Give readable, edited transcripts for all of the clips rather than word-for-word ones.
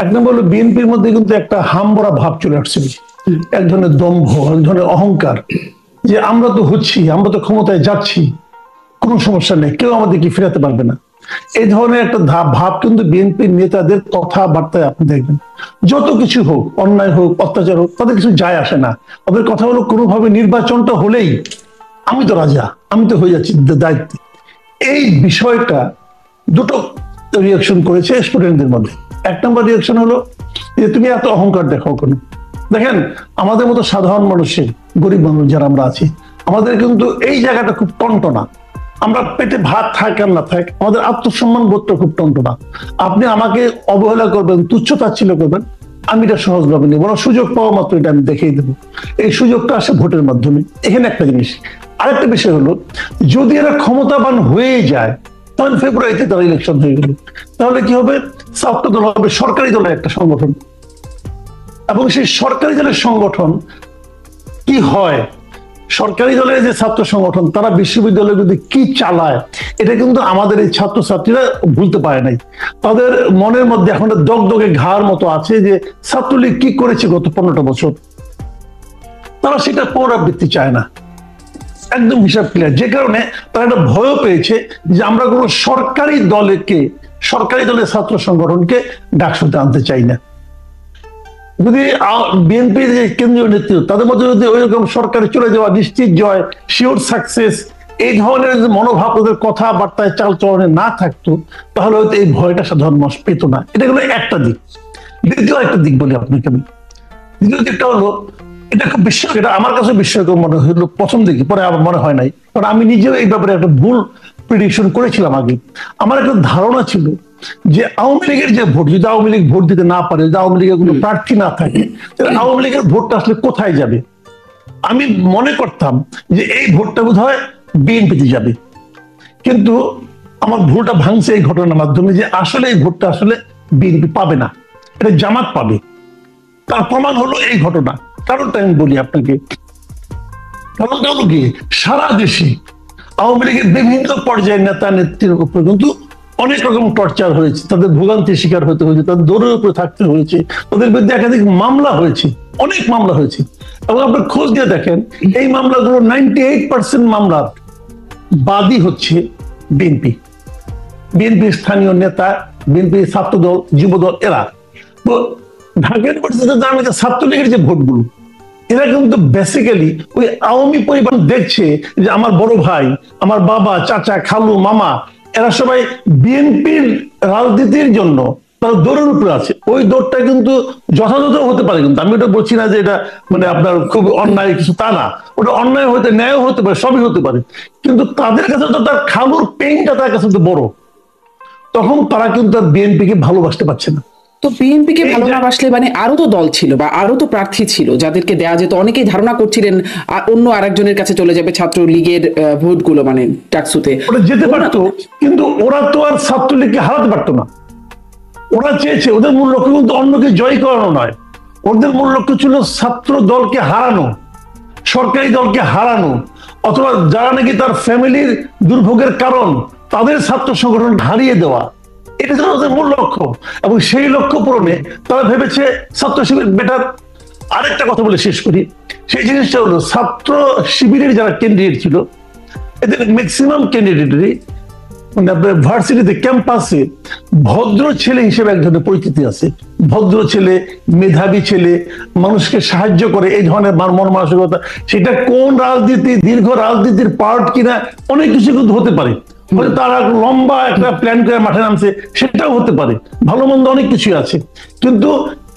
এক নম্বর হলো বিএনপির মধ্যে কিন্তু একটা হামবড়া ভাব চলে আসছিল, এক ধরনের দম্ভ, এক ধরনের অহংকার, যে আমরা তো হচ্ছি, আমরা তো ক্ষমতায় যাচ্ছি, কোনো সমস্যা নেই, কেউ আমাদেরকে ফেরাতে পারবে না। এই ধরনের একটা ভাব কিন্তু বিএনপির নেতাদের কথাবার্তায় আপনি দেখবেন। যত কিছু হোক, অন্যায় হোক, অত্যাচার হোক, তাদের কিছু যায় আসে না। তাদের কথা হলো কোনোভাবে নির্বাচনটা হলেই আমি তো রাজা, আমি তো হয়ে যাচ্ছি দায়িত্বে। এই বিষয়টা দুটো রিয়াকশন করেছে স্টুডেন্টদের মধ্যে। এক নম্বর রিয়াকশন হলো যে তুমি এত অহংকার দেখাও কেন। দেখেন, আমাদের মতো সাধারণ মানুষের, গরিব মানুষ যারা আমরা আছি, আমাদের কিন্তু এই জায়গাটা খুব টনটনা। আমরা পেটে ভাত থাক আর না থাক, আমাদের আত্মসম্মান বোধটা খুব টনটনা। আপনি আমাকে অবহেলা করবেন, তুচ্ছতাচ্ছিল্য করবেন, আমি এটা সহজভাবে নেব না, সুযোগ পাওয়া মাত্র এটা আমি দেখিয়ে দেবো। এই সুযোগটা আসে ভোটের মাধ্যমে। এখানে একটা জিনিস। আরেকটা বিষয় হলো, যদি এরা ক্ষমতাবান হয়ে যায়, তখন ফেব্রুয়ারিতে তারা ইলেকশন হয়ে গেল, তাহলে কি হবে? ছাত্র দল হবে সরকারি দলের একটা সংগঠন, এবং সেই সরকারি দলের সংগঠন কি হয়, সরকারি দলের যে ছাত্র সংগঠন তারা বিশ্ববিদ্যালয়ে যদি কি চালায়, এটা কিন্তু আমাদের এই ছাত্রছাত্রীরা ভুলতে পারে নাই। তাদের মনের মধ্যে এখন দগদগে ঘাড় মতো আছে যে ছাত্রলীগ কি করেছে গত 15টা বছর, তারা সেটা পুনরাবৃত্তি চায় না, একদম হিসাব ক্লিয়ার। যে কারণে তারা একটা ভয় পেয়েছে যে আমরা কোনো সরকারি দলের ছাত্র সংগঠনকে ডাকসুতে আনতে চাই না। যদি বিএনপির যে কেন্দ্রীয় নেতৃত্ব, তাদের মধ্যে যদি ওইরকম সরকারে চলে যাওয়া, নিশ্চিত জয়, শিওর সাকসেস, এই ধরনের মনোভাব ওদের কথাবার্তায় চালচলনে না থাকতো, তাহলে হয়তো এই ভয়টা সাধারণ মানুষ পেত না। এটা হলো একটা দিক। দ্বিতীয় একটা দিক বলি আপনাকে আমি। দ্বিতীয় দিকটা হলো, এটা খুব বিস্ময়, এটা আমার কাছে বিস্ময়কর মনে হলো প্রথম দিকে, পরে আমার মনে হয় নাই, কারণ আমি নিজেও এই ব্যাপারে একটা ভুল প্রেডিকশন করেছিলাম আগে। আমার একটা ধারণা ছিল যে আওয়ামী লীগের যে ভোট, যদি আওয়ামী লীগ ভোট দিতে না পারে, যদি আওয়ামী লীগের কোনো প্রার্থী না থাকে, তাহলে আওয়ামী লীগের ভোটটা আসলে কোথায় যাবে? আমি মনে করতাম যে এই ভোটটা বোধ হয় বিএনপিতে যাবে, কিন্তু আমার ভুলটা ভাঙছে এই ঘটনার মাধ্যমে, যে আসলে এই ভোটটা আসলে বিএনপি পাবে না, এটা জামাত পাবে। তার প্রমাণ হলো এই ঘটনা। কারণটা আমি বলি আপনাকে। কারণটা হলো কি, সারা দেশে আওয়ামী লীগের বিভিন্ন পর্যায়ের নেতা নেত্রীর উপর কিন্তু অনেক রকম টর্চার হয়েছে, তাদের ভোগান্তির শিকার হতে হয়েছে, তাদের দৌড়ের উপরে থাকতে হয়েছে, তাদের বিরুদ্ধে একাধিক মামলা হয়েছে, অনেক মামলা হয়েছে। এবং আপনার খোঁজ দিয়ে দেখেন, এই মামলাগুলো 98% মামলার বাদী হচ্ছে বিএনপি, বিএনপির স্থানীয় নেতা, বিএনপি ছাত্র দল, যুব দল, এরা। তো ঢাকা ইউনিভার্সিটিতে জানেন যে ছাত্রলীগের যে ভোটগুলো, এরা কিন্তু বেসিক্যালি ওই আওয়ামী পরিবার দেখছে যে আমার বড় ভাই, আমার বাবা, চাচা, খালু, মামা, এরা সবাই বিএনপির রাজনীতির জন্য তারা দৌড়ের উপরে আছে। ওই দৌড়টা কিন্তু যথাযথ হতে পারে, কিন্তু আমি ওটা বলছি না যে এটা মানে আপনার খুব অন্যায় কিছু, তা না। ওটা অন্যায় হতে, ন্যায় হতে পারে, সবই হতে পারে, কিন্তু তাদের কাছে তো তার খালুর পেইনটা তার কাছে তো বড়। তখন তারা কিন্তু বিএনপিকে ভালোবাসতে পারছে না। তো বিএনপিকে ভালো না বাসলে মানে আরো তো দল ছিল বা আরো তো প্রার্থী ছিল যাদেরকে দেয়া যেত। অনেকেই ধারণা করছিলেন অন্য আরেকজনের কাছে চলে যাবে ছাত্রলীগের ভোটগুলো, মানে টাকসুতে ওরা যেতে পারতো, কিন্তু ওরা তো আর ছাত্রলীগকে হারাতে পারতো না। ওরা চেয়েছে, ওদের মূল লক্ষ্য কিন্তু অন্যকে জয় করানো নয়, ওদের মূল লক্ষ্য ছিল ছাত্র দলকে হারানো, সরকারি দলকে হারানো, অথবা যারা নাকি তার ফ্যামিলির দুর্ভোগের কারণ, তাদের ছাত্র সংগঠন হারিয়ে দেওয়া। এটা ছিল ওদের মূল লক্ষ্য, এবং সেই লক্ষ্য পূরণে তারা ভেবেছে ছাত্র শিবির বেটার। আরেকটা কথা বলে শেষ করি, সেই জিনিসটা হলো ছাত্র শিবিরের যারা ক্যান্ডিডেট ছিল, এদের ম্যাক্সিমাম ক্যান্ডিডেটই মানে আপনার ভার্সিটিতে, ক্যাম্পাসে ভদ্র ছেলে হিসেবে এক ধরনের পরিচিতি আছে। ভদ্র ছেলে, মেধাবী ছেলে, মানুষকে সাহায্য করে, এই ধরনের মন মানসিকতা। সেটা কোন রাজনীতি, দীর্ঘ রাজনীতির পার্ট কিনা, অনেক কিছু কিন্তু হতে পারে। তারা লম্বা একটা প্ল্যান করে মাঠে নামছে, সেটাও হতে পারে। ভালো মন্দ অনেক কিছু আছে, কিন্তু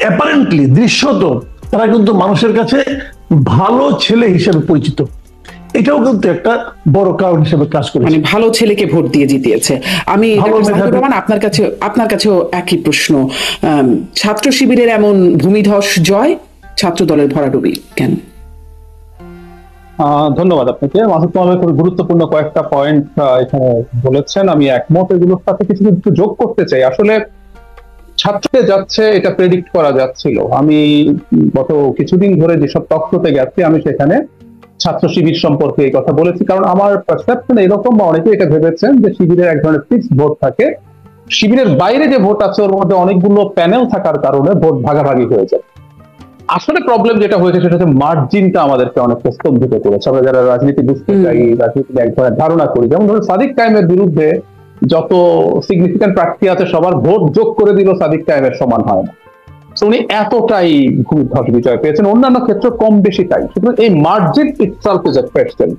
অ্যাপারেন্টলি, দৃশ্যত তারা কিন্তু মানুষের কাছে ভালো ছেলে হিসেবে পরিচিত। এটাও কিন্তু একটা বড় কারণ হিসেবে কাজ করে, মানে ভালো ছেলেকে ভোট দিয়ে জিতিয়েছে। আমি আপনার কাছেও একই প্রশ্ন। ছাত্র শিবিরের এমন ভূমিধস জয়, ছাত্র দলের ভরাডুবি কেন? ধন্যবাদ আপনাকে। মাসুদ মাহমুদ খুব গুরুত্বপূর্ণ কয়েকটা পয়েন্ট এখানে বলেছেন, আমি একমত। এগুলোর সাথে কিছু কিছু যোগ করতে চাই। আসলে ছাত্রতে যাচ্ছে এটা প্রেডিক্ট করা যাচ্ছিল। আমি গত কিছুদিন ধরে যেসব টকশোতে গেছি, আমি সেখানে ছাত্র শিবির সম্পর্কে এই কথা বলেছি, কারণ আমার পারসেপশন এরকম, বা অনেকে এটা ভেবেছেন যে শিবিরের এক ধরনের ফিক্সড ভোট থাকে, শিবিরের বাইরে যে ভোট আছে ওর মধ্যে অনেকগুলো প্যানেল থাকার কারণে ভোট ভাগাভাগি হয়ে যায়। আসলে প্রবলেম যেটা হয়েছে সেটা হচ্ছে মার্জিনটা আমাদেরকে অনেকটা স্তম্ভিত করেছে। আমরা যারা রাজনীতি বুঝতে চাই, রাজনীতির এক ধরনের ধারণা করি, যেমন ধরুন সাদিক কায়েমের বিরুদ্ধে যত সিগনিফিকেন্ট প্রার্থী আছে সবার ভোট যোগ করে দিল সাদিক কায়েমের সমান হয় না। উনি এতটাই ভূমিধস বিজয় পেয়েছেন, অন্যান্য ক্ষেত্রে কম বেশি তাই। সুতরাং এই margin itself is a question.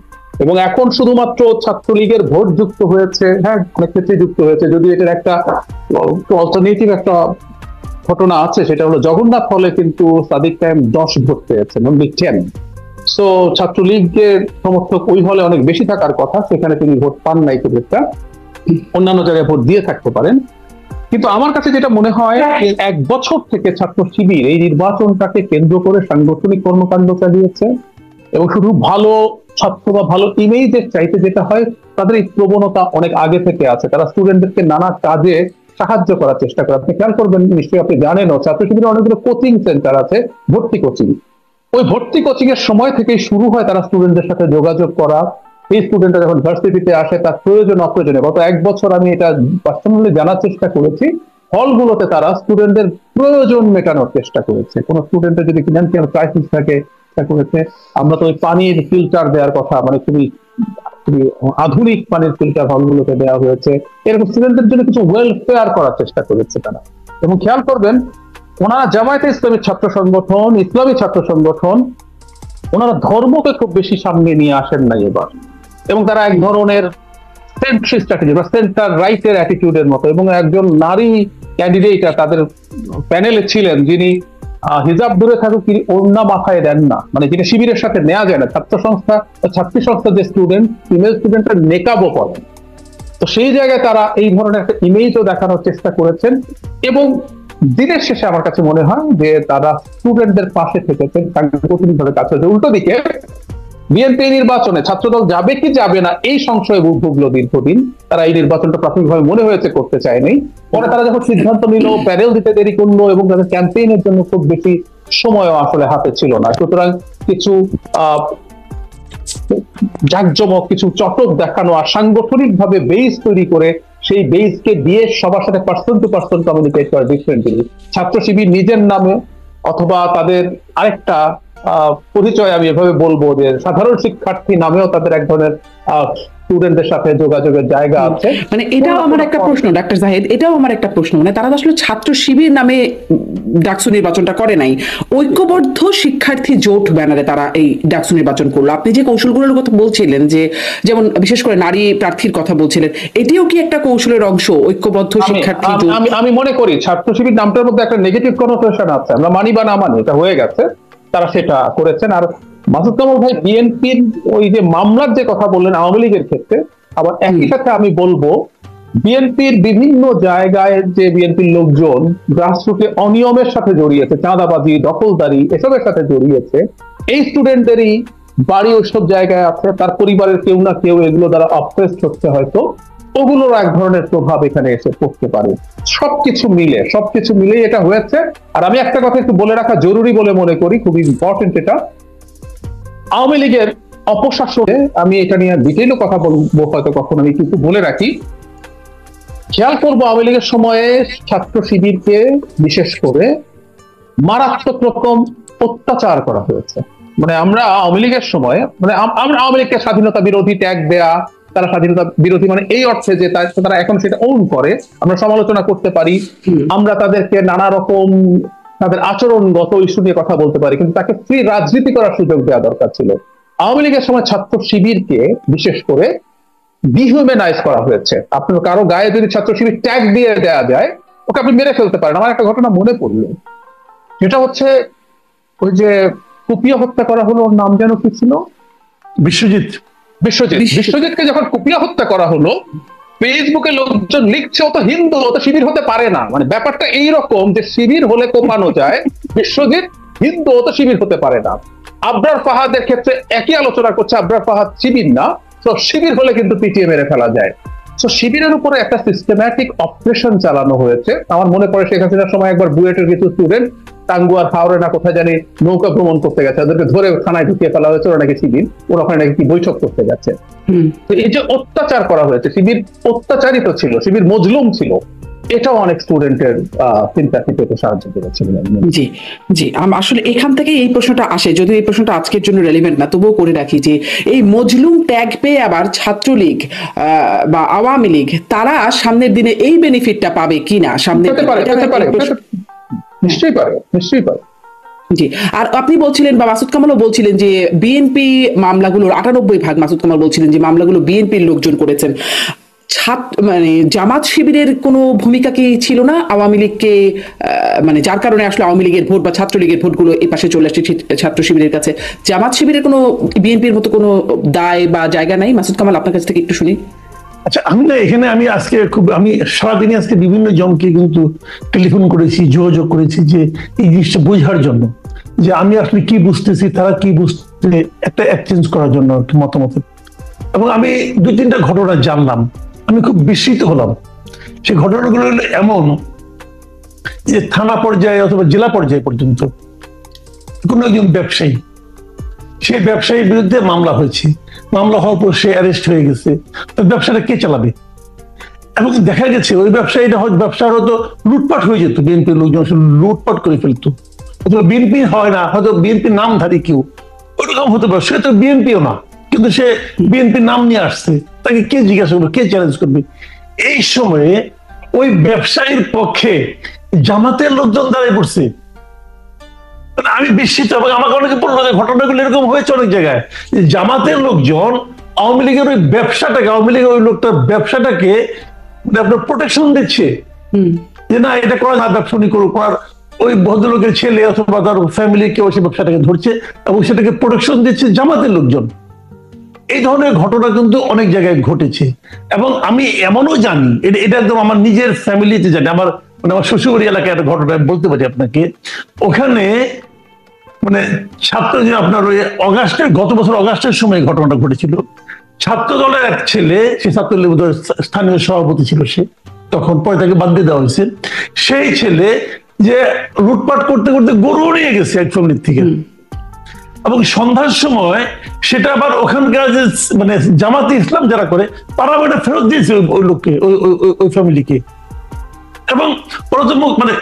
এবং এখন শুধুমাত্র ছাত্রলীগের ভোট যুক্ত হয়েছে, হ্যাঁ অনেক ক্ষেত্রে যুক্ত হয়েছে, যদি এটার একটা অল্টারনেটিভ একটা ঘটনা আছে, সেটা হলো জগন্নাথ হলে কিন্তু সাদিক কায়েম 10 ভোট পেয়েছেন, অনলি 10। সো ছাত্রলীগের সমর্থক ওই হলে অনেক বেশি থাকার কথা, সেখানে তিনি ভোট পান নাই খুব একটা, অন্যান্য জায়গায় ভোট দিয়ে থাকতে পারেন। কিন্তু আমার কাছে যেটা মনে হয়, এক বছর থেকে ছাত্র শিবির এই নির্বাচনটাকে কেন্দ্র করে সাংগঠনিক কর্মকাণ্ড চালিয়েছে, এবং শুধু ভালো ছাত্র বা ভালো ইমেজের চাইতে যেটা হয়, তাদের এই প্রবণতা অনেক আগে থেকে আছে। তারা স্টুডেন্টদেরকে নানা কাজে সাহায্য করার চেষ্টা করে। আপনি খেয়াল করবেন, নিশ্চয়ই আপনি জানেনও, ছাত্র শিবিরের অনেকগুলো কোচিং সেন্টার আছে, ভর্তি কোচিং। ওই ভর্তি কোচিং এর সময় থেকেই শুরু হয় তারা স্টুডেন্টদের সাথে যোগাযোগ করা। এই স্টুডেন্টরা যখন ভার্সিটিতে আসে তার প্রয়োজন অপ্রয়োজনে, গত এক বছর আমি এটা পার্সোনালি জানার চেষ্টা করেছি, হলগুলোতে তারা স্টুডেন্টদের প্রয়োজন মেটানোর চেষ্টা করেছে। কোনো স্টুডেন্টের যদি ফিনান্সিয়াল ক্রাইসিস থাকে, করেছে। আমরা তো ওই পানির ফিল্টার দেওয়ার কথা, মানে খুবই আধুনিক পানির ফিল্টার হলগুলোতে দেওয়া হয়েছে। এরকম স্টুডেন্টদের জন্য কিছু ওয়েলফেয়ার করার চেষ্টা করেছে তারা। এবং খেয়াল করবেন, ওনারা জামায়াতে ইসলামী ছাত্র সংগঠন, ইসলামী ছাত্র সংগঠন, ওনারা ধর্মকে খুব বেশি সামনে নিয়ে আসেন নাই এবার। এবং তারা এক ধরনের সেন্ট্রি স্ট্র্যাটেজি বা সেন্টার রাইটের অ্যাটিটিউডের মতো। এবং একজন নারী ক্যান্ডিডেট তাদের প্যানেলে ছিলেন, যিনি হিজাব দূরে থাকুক, তিনি ওড়না মাথায় দেন না, মানে যেটা শিবিরের সাথে নেওয়া যায় না। ছাত্র সংস্থা, ছাত্রী সংস্থার যে স্টুডেন্ট, ফিমেল স্টুডেন্টরা নেকাবও করেন। তো সেই জায়গায় তারা এই ধরনের একটা ইমেজও দেখানোর চেষ্টা করেছেন। এবং দিনের শেষে আমার কাছে মনে হয় যে তারা স্টুডেন্টদের পাশে থেকেছেন, সাংগঠনিকভাবে কাজ করেছে। উল্টো দিকে বিএনপি নির্বাচনে ছাত্রদল যাবে কি যাবে না এই সংশয়ে ভুগলো দীর্ঘদিন। তারা এই নির্বাচনটা প্রাথমিকভাবে মনে হয়েছে করতে চায়নি। পরে তারা যখন সিদ্ধান্ত নিল, প্যানেল দিতে দেরি করলো, এবং তাদের ক্যাম্পেইনের জন্য খুব বেশি সময়ও আসলে হাতে ছিল না। সুতরাং কিছু জাঁকজমক, কিছু চটক দেখানো আর সাংগঠনিকভাবে বেস তৈরি করে সেই বেসকে দিয়ে সবার সাথে পার্সন টু পার্সন কমিউনিকেট করা ডিফারেন্টলি। ছাত্র শিবির নিজের নামে অথবা তাদের আরেকটা পরিচয়, আমি এভাবে বলবো যে সাধারণ শিক্ষার্থী নামেও তাদের এক ধরনের স্টুডেন্টদের সাথে যোগাযোগের জায়গা আছে। মানে এটাও আমার একটা প্রশ্ন, ডাক্তার জাহিদ, এটাও আমার একটা প্রশ্ন, মানে তারা আসলে ছাত্র শিবির নামে ডাকসু নির্বাচনটা করে নাই, ঐক্যবদ্ধ শিক্ষার্থী জোট ব্যানারে তারা এই ডাকসু নির্বাচন করলো। আপনি যে কৌশলগুলোর কথা বলছিলেন, যে যেমন বিশেষ করে নারী প্রার্থীর কথা বলছিলেন, এটিও কি একটা কৌশলের অংশ, ঐক্যবদ্ধ শিক্ষার্থী জোট? আমি মনে করি ছাত্র শিবির নামটার মধ্যে একটা নেগেটিভ কনোটেশন আছে, আমরা মানি বা না মানি, এটা হয়ে গেছে, তারা সেটা করেছেন। আর মাসুদ কামাল ভাই বিএনপির ওই যে মামলার যে কথা বললেন আওয়ামী লীগের ক্ষেত্রে, আবার একই সাথে আমি বলবো বিএনপির বিভিন্ন জায়গায় যে বিএনপির লোকজন গ্রাসরুটে অনিয়মের সাথে জড়িয়েছে, চাঁদাবাজি, দখলদারি, এসবের সাথে জড়িয়েছে, এই স্টুডেন্টদেরই বাড়ি ওইসব জায়গায় আছে, তার পরিবারের কেউ না কেউ এগুলো দ্বারা অপরেস্ট হচ্ছে, হয়তো ওগুলোর এক ধরনের প্রভাব এখানে এসে পড়তে পারে। সবকিছু মিলে এটা হয়েছে। আর আমি একটা কথা একটু বলে রাখা জরুরি বলে মনে করি, খুব ইম্পর্টেন্ট এটা, আওয়ামী লীগের অপশাসনে, আমি এটা নিয়ে ডিটেইলও কথা বলবো হয়তো কখন, আমি কিন্তু বলে রাখি, খেয়াল করবো আওয়ামী লীগের সময়ে ছাত্র শিবিরকে বিশেষ করে মারাত্মক রকম অত্যাচার করা হয়েছে। মানে আমরা আওয়ামী লীগের সময়, মানে আমরা আওয়ামী লীগকে স্বাধীনতা বিরোধী ট্যাগ দেয়া, তারা স্বাধীনতা বিরোধী মানে এই অর্থে যে তারা এখন সেটা ওন করে, আমরা সমালোচনা করতে পারি, আমরা তাদেরকে নানা রকম তাদের আচরণগত ইস্যু নিয়ে কথা বলতে পারি, কিন্তু তাকে ফ্রি রাজনীতি করার সুযোগ দেওয়া দরকার ছিল। আওয়ামী লীগের সময় ছাত্র শিবিরকে বিশেষ করে ডিহিউম্যানাইজ করা হয়েছে। আপনার কারো গায়ে যদি ছাত্র শিবির ট্যাগ দিয়ে দেওয়া যায়, ওকে আপনি মেরে ফেলতে পারেন। আমার একটা ঘটনা মনে পড়লো, যেটা হচ্ছে ওই যে কুপিয়া হত্যা করা হলো, ওর নাম যেন কি ছিল, বিশ্বজিৎকে যখন কুপিয়া হত্যা করা হলো, ফেসবুকে লোকজন লিখছে ও তো হিন্দু, ও তো শিবির হতে পারে না। মানে ব্যাপারটা এইরকম যে শিবির হলে কোপানো যায়, বিশ্বজিৎ হিন্দু, ও তো শিবির হতে পারে না। আবরার ফাহাদের ক্ষেত্রে একই আলোচনা করছে, আবরার ফাহাদ শিবির না, তো শিবির হলে কিন্তু পিটিয়ে মেরে ফেলা যায়। তো শিবিরের উপরে একটা সিস্টেম্যাটিক অপারেশন চালানো হয়েছে। আমার মনে পড়ে শেখ হাসিনার সময় একবার বুয়েটের কিছু স্টুডেন্ট টাঙ্গুয়ার হাওড়ে না কোথায় জানি নৌকা ভ্রমণ করতে গেছে, ওদেরকে ধরে থানায় ঢুকিয়ে ফেলা হয়েছে, ওরা নাকি শিবির, ওরা ওখানে নাকি কি বৈঠক করতে গেছে। তো এই যে অত্যাচার করা হয়েছে, শিবির অত্যাচারিত ছিল, শিবির মজলুম ছিল, এটাও অনেক স্টুডেন্টের সিম্প্যাথি পেতে সাহায্য করেছে বলে আমি মনে করি। জি জি, আসলে এখান থেকে এই প্রশ্নটা আসে, যদিও এই প্রশ্নটা আজকের জন্য রেলিভেন্ট না, তবুও করে রাখি যে এই মজলুম ট্যাগ পেয়ে আবার ছাত্রলীগ বা আওয়ামী লীগ তারা সামনের দিনে এই বেনিফিটটা পাবে কিনা সামনে পেতে পারে, নিশ্চয়ই পারে, নিশ্চয়ই পারে। জি। আর আপনি বলছিলেন বা মাসুদ কামালও বলছিলেন যে বিএনপি মামলাগুলোর 98% মাসুদ কামাল বলছিলেন যে মামলাগুলো বিএনপির লোকজন করেছেন। মানে জামাত শিবিরের কোনো ভূমিকা কি ছিল না আওয়ামী লীগকে মানে যার কারণে আসলে আওয়ামী লীগের ভোট বা ছাত্রলীগের ভোটগুলো এই পাশে চলে আসছে ছাত্র শিবিরের কাছে? জামাত শিবিরের কোনো বিএনপির মতো কোনো দায় বা জায়গা নাই? মাসুদ কামাল, আপনার কাছ থেকে একটু শুনি। আচ্ছা, আমি না এখানে আমি আজকে আমি সারাদিনে আজকে বিভিন্ন জনকে কিন্তু টেলিফোন করেছি, যোগাযোগ করেছি যে এই জিনিসটা বোঝার জন্য যে আমি আসলে কি বুঝতেছি, তারা কি বুঝতে, একটা এক্সচেঞ্জ করার জন্য একটা মতামত। এবং আমি 2-3টা ঘটনা জানলাম, আমি খুব বিস্মিত হলাম। সেই ঘটনাগুলো হলো এমন যে থানা পর্যায়ে অথবা জেলা পর্যায়ে পর্যন্ত কোন একজন ব্যবসায়ী, সেই ব্যবসায়ীর বিরুদ্ধে মামলা হয়েছে, মামলা হওয়ার পর সে অ্যারেস্ট হয়ে গেছে, তো ব্যবসাটা কে চালাবে? এবং দেখা গেছে ওই ব্যবসায়ীটা হয়তো ব্যবসার হয়তো লুটপাট হয়ে যেত, বিএনপির লোকজন লুটপাট করে ফেলতো, অথবা বিএনপি হয় না, হয়তো বিএনপির নামধারী কেউ ওইরকম হতে পারে, সে তো বিএনপিও না, কিন্তু সে বিএনপির নাম নিয়ে আসছে, তাকে কে জিজ্ঞাসা করবে, কে চ্যালেঞ্জ করবে? এই সময়ে ওই ব্যবসায়ীর পক্ষে জামাতের লোকজন দাঁড়িয়ে পড়ছে। আমি বিস্মিত, এবং আমাকে অনেকে বললো যে ঘটনাগুলো এরকম হয়েছে অনেক জায়গায়, যে জামাতের লোকজন আওয়ামী লীগের ওই ব্যবসাটাকে, আওয়ামী লীগের ওই লোকটার ব্যবসাটাকে আপনার প্রোটেকশন দিচ্ছে যে না, এটা করা না, ব্যবসা উনি করুক। আর ওই ভদ্রলোকের ছেলে অথবা তার ফ্যামিলি কেউ সে ব্যবসাটাকে ধরছে এবং সেটাকে প্রোটেকশন দিচ্ছে জামাতের লোকজন। এই ধরনের ঘটনা কিন্তু অনেক জায়গায় ঘটেছে। এবং আমি এমনও জানি, এটা একদম আমার নিজের ফ্যামিলিতে জানি, আমার শ্বশুরবাড়ি এলাকায় একটা ঘটনা বলতে পারি আপনাকে। ওখানে মানে ছাত্র যে আপনার ওই গত বছর অগাস্টের সময় ঘটনাটা ঘটেছিল। ছাত্র দলের এক ছেলে, সে ছাত্রলীগ স্থানীয় সভাপতি ছিল সে তখন, পরে তাকে বাদ দিয়ে দেওয়া হয়েছে। সেই ছেলে যে লুটপাট করতে করতে গরু নিয়ে গেছে এক ফ্যামিলির থেকে, এবং সন্ধ্যার সময় সেটা আবার ওখানকার যে মানে জামাতে ইসলাম যারা করে তারা ওটা ফেরত দিয়েছে ওই লোককে, ওই ফ্যামিলিকে। এবং মানে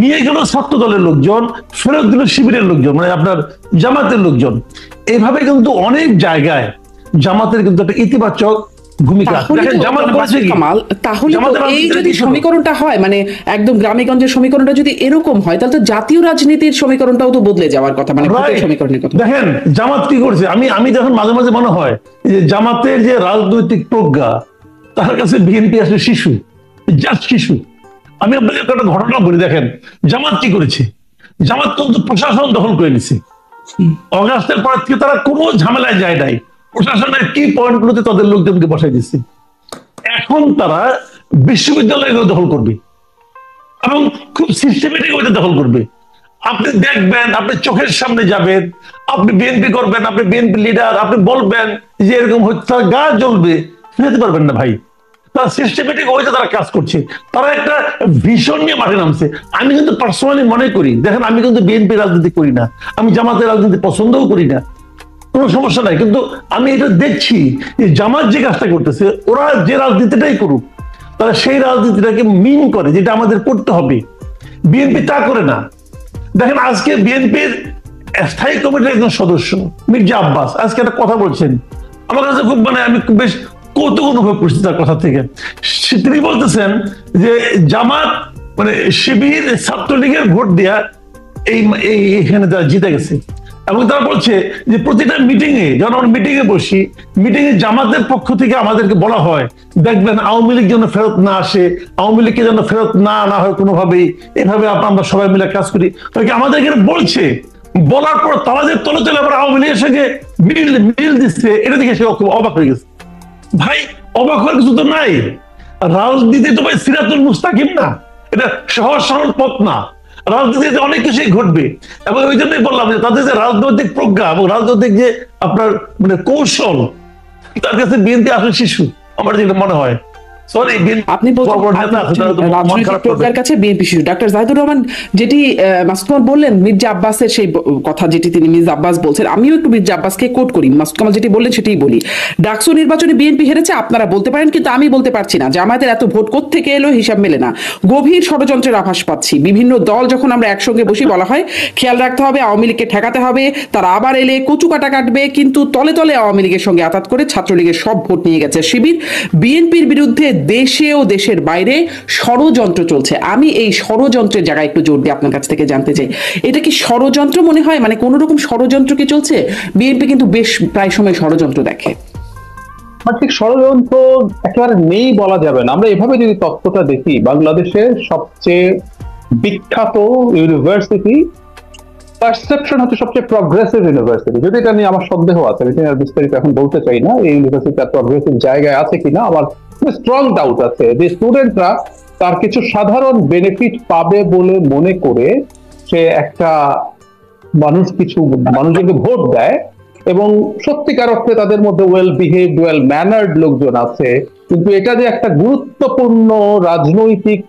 নিয়ে গেল ছাত্র দলের লোকজন, ফেরত দিল শিবিরের লোকজন, মানে আপনার জামাতের লোকজন। এইভাবে কিন্তু অনেক জায়গায় জামাতের কিন্তু একটা ইতিবাচক ভূমিকা। তাহলে এই যদি সমীকরণটা হয়, মানে একদম গ্রামেগঞ্জের সমীকরণটা যদি এরকম হয়, তাহলে তো জাতীয় রাজনীতির সমীকরণটাও তো বদলে যাওয়ার কথা, মানে সমীকরণের কথা। দেখেন জামাত কি করছে, আমি যখন মাঝে মাঝে মনে হয় যে জামাতের যে রাজনৈতিক প্রজ্ঞা, তার কাছে বিএনপি আসলে শিশু, জাস্ট শিশু। আমি আপনাকে একটা ঘটনা বলি, দেখেন জামাত কি করেছে। জামাত কিন্তু প্রশাসন দখল করে নিছে। অগাস্টের পর থেকে তারা কোনো ঝামেলায় যায় নাই, প্রশাসনের কি পয়েন্টগুলোতে তাদের লোকজনকে বসাই দিচ্ছে। এখন তারা বিশ্ববিদ্যালয়গুলো দখল করবে এবং খুব সিস্টেমেটিক ওইটা দখল করবে। আপনি দেখবেন, আপনি চোখের সামনে যাবেন, আপনি বিএনপি করবেন, আপনি বিএনপি লিডার, আপনি বলবেন যে এরকম হচ্ছে, তার গা জ্বলবে, ফিরতে পারবেন না ভাই। তারা সিস্টেমেটিক ওইটা তারা কাজ করছে, তারা একটা ভিশন নিয়ে মাঠে নামছে। আমি কিন্তু পার্সোনালি মনে করি, দেখেন আমি কিন্তু বিএনপি রাজনীতি করি না, আমি জামাতের রাজনীতি পছন্দও করি না, কোনো সমস্যা নাই, কিন্তু আমি এটা দেখছি যে জামাত যে কাজটা করতেছে, ওরা যে রাজনীতিটাই করুক, তারা সেই রাজনীতিটাকে মিন করে যেটা আমাদের করতে হবে। বিএনপি তা করে না। দেখেন আজকে বিএনপির স্থায়ী কমিটির একজন সদস্য মির্জা আব্বাস আজকে একটা কথা বলছেন, আমার কাছে খুব আমি বেশ কৌতুক অনুভব করছি তার কথা থেকে। তিনি বলতেছেন যে জামাত শিবির ছাত্রলীগের ভোট দেয়া এইখানে তারা জিতে গেছে, এবং তারা বলছে যে প্রতিটা মিটিং এ, যখন আমরা মিটিং এ বসি, মিটিং এ জামাতের পক্ষ থেকে আমাদেরকে বলা হয় দেখবেন আওয়ামী লীগ যেন ফেরত না আসে, আওয়ামী লীগকে যেন ফেরত না আনা হয় কোনোভাবেই, এভাবে আমরা সবাই মিলে কাজ করি। আমাদেরকে বলছে, বলার পর তারা যে তলে তলে আবার আওয়ামী লীগের সঙ্গে মিল দিচ্ছে, এটা দেখে সে খুব অবাক হয়ে গেছে। ভাই অবাক হওয়ার কিছু তো নাই, রাজনীতি তো ভাই সিরাতুল মুস্তাকিম না, এটা সহজ সরল পথ না, রাজনীতিতে অনেক কিছুই ঘটবে। এবং ওই জন্যই বললাম যে তাদের যে রাজনৈতিক প্রজ্ঞা এবং রাজনৈতিক যে আপনার কৌশল, তার কাছে বিএনপি আসলে শিশু আমার যেটা মনে হয়। সরি আপনি রাজনৈতিক প্রজ্ঞার কাছে বিএনপি শিশু ডাক্তার জাহিদুর রহমান যেটি মাসুদ কামাল বললেন মির্জা আব্বাসের সেই কথা যেটি তিনি মির্জা আব্বাস বলছেন, আমিও একটু মির্জা আব্বাসকে কোট করি, মাসুদ কামাল যেটি বললেন সেটাই বলি। ডাকসু নির্বাচনে বিএনপি হেরেছে আপনারা বলতে পারেন, কিন্তু আমি বলতে পারছি না। জামায়াতের এত ভোট কোত্থেকে এলো হিসাব মেলে না। গভীর ষড়যন্ত্রের আভাস পাচ্ছি। বিভিন্ন দল যখন আমরা একসঙ্গে বসে বলা হয় খেয়াল রাখতে হবে আওয়ামী লীগকে ঠেকাতে হবে, তারা আবার এলে কচু কাটা কাটবে, কিন্তু তলে তলে আওয়ামী লীগের সঙ্গে আতাত করে ছাত্রলীগের সব ভোট নিয়ে গেছে শিবির। বিএনপির বিরুদ্ধে দেশে ও দেশের বাইরে ষড়যন্ত্র চলছে। আমি এই ষড়যন্ত্রের জায়গায় একটু জোর দিয়ে আপনার কাছ থেকে জানতে চাই, এটা কি ষড়যন্ত্র মনে হয়? মানে কোন রকম ষড়যন্ত্র কি চলছে? বিএনপি কিন্তু বেশ প্রায় সময় ষড়যন্ত্র দেখে। ঠিক ষড়যন্ত্র একেবারে নেই বলা যাবে না। আমরা এভাবে যদি তথ্যটা দেখি, বাংলাদেশের সবচেয়ে বিখ্যাত ইউনিভার্সিটি পারসেপশন হচ্ছে সবচেয়ে প্রগ্রেসিভ ইউনিভার্সিটি। যদি এটা নিয়ে আমার সন্দেহ আছে, আমি আর বিস্তারিত এখন বলতে চাই না এই ইউনিভার্সিটি প্রগ্রেসিভ জায়গায় আছে কিনা, আমার স্ট্রং ডাউট আছে যে স্টুডেন্টরা তার কিছু সাধারণ বেনিফিট পাবে বলে মনে করে সে একটা মানুষজনকে ভোট দেয়, এবং সত্যিকার অর্থে তাদের মধ্যে ওয়েল বিহেভড ওয়েল ম্যানার্ড লোকজন আছে, কিন্তু এটা যে একটা গুরুত্বপূর্ণ রাজনৈতিক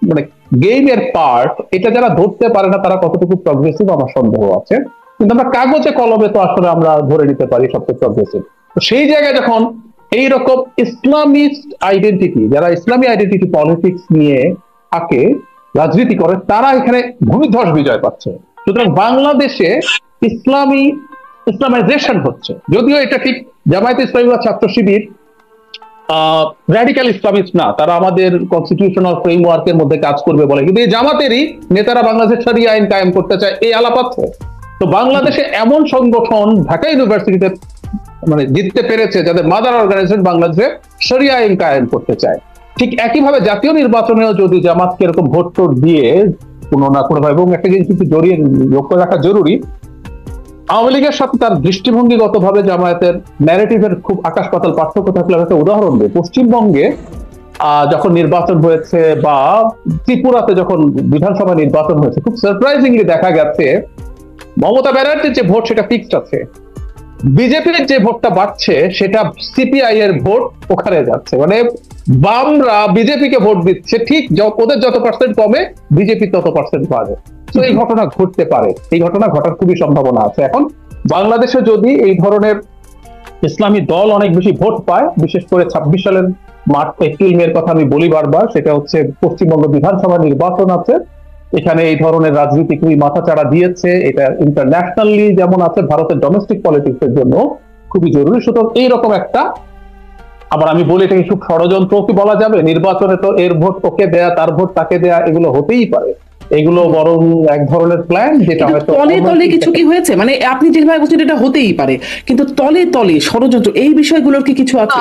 মানে গেমের পার্ট, এটা যারা ধরতে পারে না তারা কতটুকু প্রগ্রেসিভ আমার সন্দেহ আছে। কিন্তু আমরা কাগজে কলমে তো আসলে আমরা ধরে নিতে পারি সবচেয়ে প্রগ্রেসিভ। তো সেই জায়গায় যখন এইরকম ইসলামিস্ট আইডেন্টিটি, যারা ইসলামী আইডেন্টিটি পলিটিক্স নিয়ে থাকে, রাজনীতি করে, তারা এখানে ভূমিধ্বস বিজয় পাচ্ছে। সুতরাং বাংলাদেশে ইসলামাইজেশন হচ্ছে, যদিও এটা ঠিক জামায়াতে ইসলামী বা ছাত্র শিবির র্যাডিক্যাল ইসলামিস্ট না, তারা আমাদের কনস্টিটিউশনাল ফ্রেমওয়ার্কের মধ্যে কাজ করবে বলে, কিন্তু এই জামাতেরই নেতারা বাংলাদেশের শরিয়া আইন কায়েম করতে চায়, এই আলাপ আছে। তো বাংলাদেশে এমন সংগঠন ঢাকা ইউনিভার্সিটিতে মানে জিততে পেরেছে যাদের মাদার অর্গানাইজেশন বাংলাদেশে শরিয়া আইন কায়েম করতে চায়। ঠিক একইভাবে জাতীয় নির্বাচনেও যদি জামাতকে এরকম ভোট টোট দিয়ে কোনো না কোনো ভাবে, এবং একটা জিনিস কিন্তু জড়িয়ে লক্ষ্য রাখা জরুরি, আওয়ামী লীগের সাথে তার দৃষ্টিভঙ্গিগত ভাবে জামায়াতের ন্যারেটিভের খুব আকাশ পাতাল পার্থক্য থাকলে একটা উদাহরণ দেয়। পশ্চিমবঙ্গে যখন নির্বাচন হয়েছে বা ত্রিপুরাতে যখন বিধানসভা নির্বাচন হয়েছে, খুব সারপ্রাইজিংলি দেখা গেছে মমতা ব্যানার্জির যে ভোট সেটা ফিক্সড আছে, বিজেপির যে ভোটটা বাড়ছে সেটা সিপিআই এর ভোট ওখানে যাচ্ছে। মানে বামরা বিজেপিকে ভোট দিচ্ছে, ঠিক ওদের যত পার্সেন্ট কমে বিজেপি তত পার্সেন্ট বাড়ে। তো এই ঘটনা ঘটতে পারে, এই ঘটনা ঘটার খুবই সম্ভাবনা আছে। এখন বাংলাদেশে যদি এই ধরনের ইসলামী দল অনেক বেশি ভোট পায়, বিশেষ করে 26 সালের এপ্রিল মের কথা আমি বলি বারবার, সেটা হচ্ছে পশ্চিমবঙ্গ বিধানসভা নির্বাচন আছে, এখানে এই ধরনের রাজনীতি খুবই মাথাচাড়া দিয়েছে, এটা ইন্টারন্যাশনালি যেমন আছে, ভারতের ডোমেস্টিক পলিটিক্স এর জন্য খুবই জরুরি। সুতরাং এইরকম একটা, আবার আমি বলি এটাকে খুব ষড়যন্ত্র কি বলা যাবে, নির্বাচনে তো এর ভোট ওকে দেয়া তার ভোট তাকে দেয়া এগুলো হতেই পারে, এগুলো বরং এক ধরনের প্ল্যান যেটা হয়তো তলে তলে কিছু কি হয়েছে। মানে আপনি যেভাবে বলছেন এটা হতেই পারে, কিন্তু তলে তলে ষড়যন্ত্র এই বিষয়গুলোর কি কিছু আছে?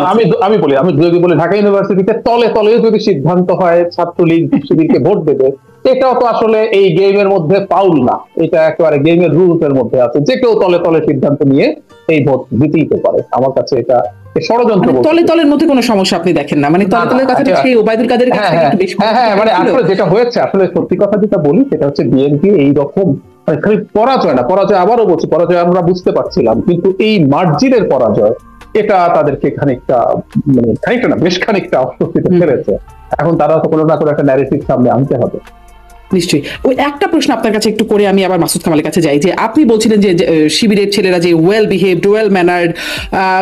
আমি যদি বলি ঢাকা ইউনিভার্সিটিতে তলে তলে যদি সিদ্ধান্ত হয় ছাত্রলীগ শিবিরকে ভোট দেবে, এটাও তো আসলে এই গেমের মধ্যে ফাউল না, এটা একেবারে গেমের রুলস এর মধ্যে আছে, যে কেউ তলে তলে সিদ্ধান্ত নিয়ে এই ভোট দিতেই পারে। আমার কাছে এটা ষড়যন্ত্র। তলে তলের মধ্যে কোনো সমস্যা আপনি দেখেন না? মানে তলে তলের কথাটা সেই ওবায়দুল কাদের কাছে একটু বেশি। হ্যাঁ, মানে আসলে যেটা হয়েছে, আসলে সত্যি কথা যেটা বলি সেটা হচ্ছে বিএনপি এইরকম খালি পরাজয় না, পরাজয় আবারও বলছি, পরাজয় আমরা বুঝতে পারছিলাম, কিন্তু এই মার্জিনের পরাজয় এটা তাদেরকে খানিকটা না বেশ খানিকটা অস্বস্তিতে ফেলেছে। এখন তারা তো কোনো না কোনো একটা ন্যারেটিভ সামনে আনতে হবে। নিশ্চয়ই। ওই একটা প্রশ্ন আপনার কাছে একটু করে আমি আবার মাসুদ কামালের কাছে যাই, যে আপনি বলছিলেন যে শিবিরের ছেলেরা যে ওয়েল বিহেভড ওয়েল ম্যানার্ড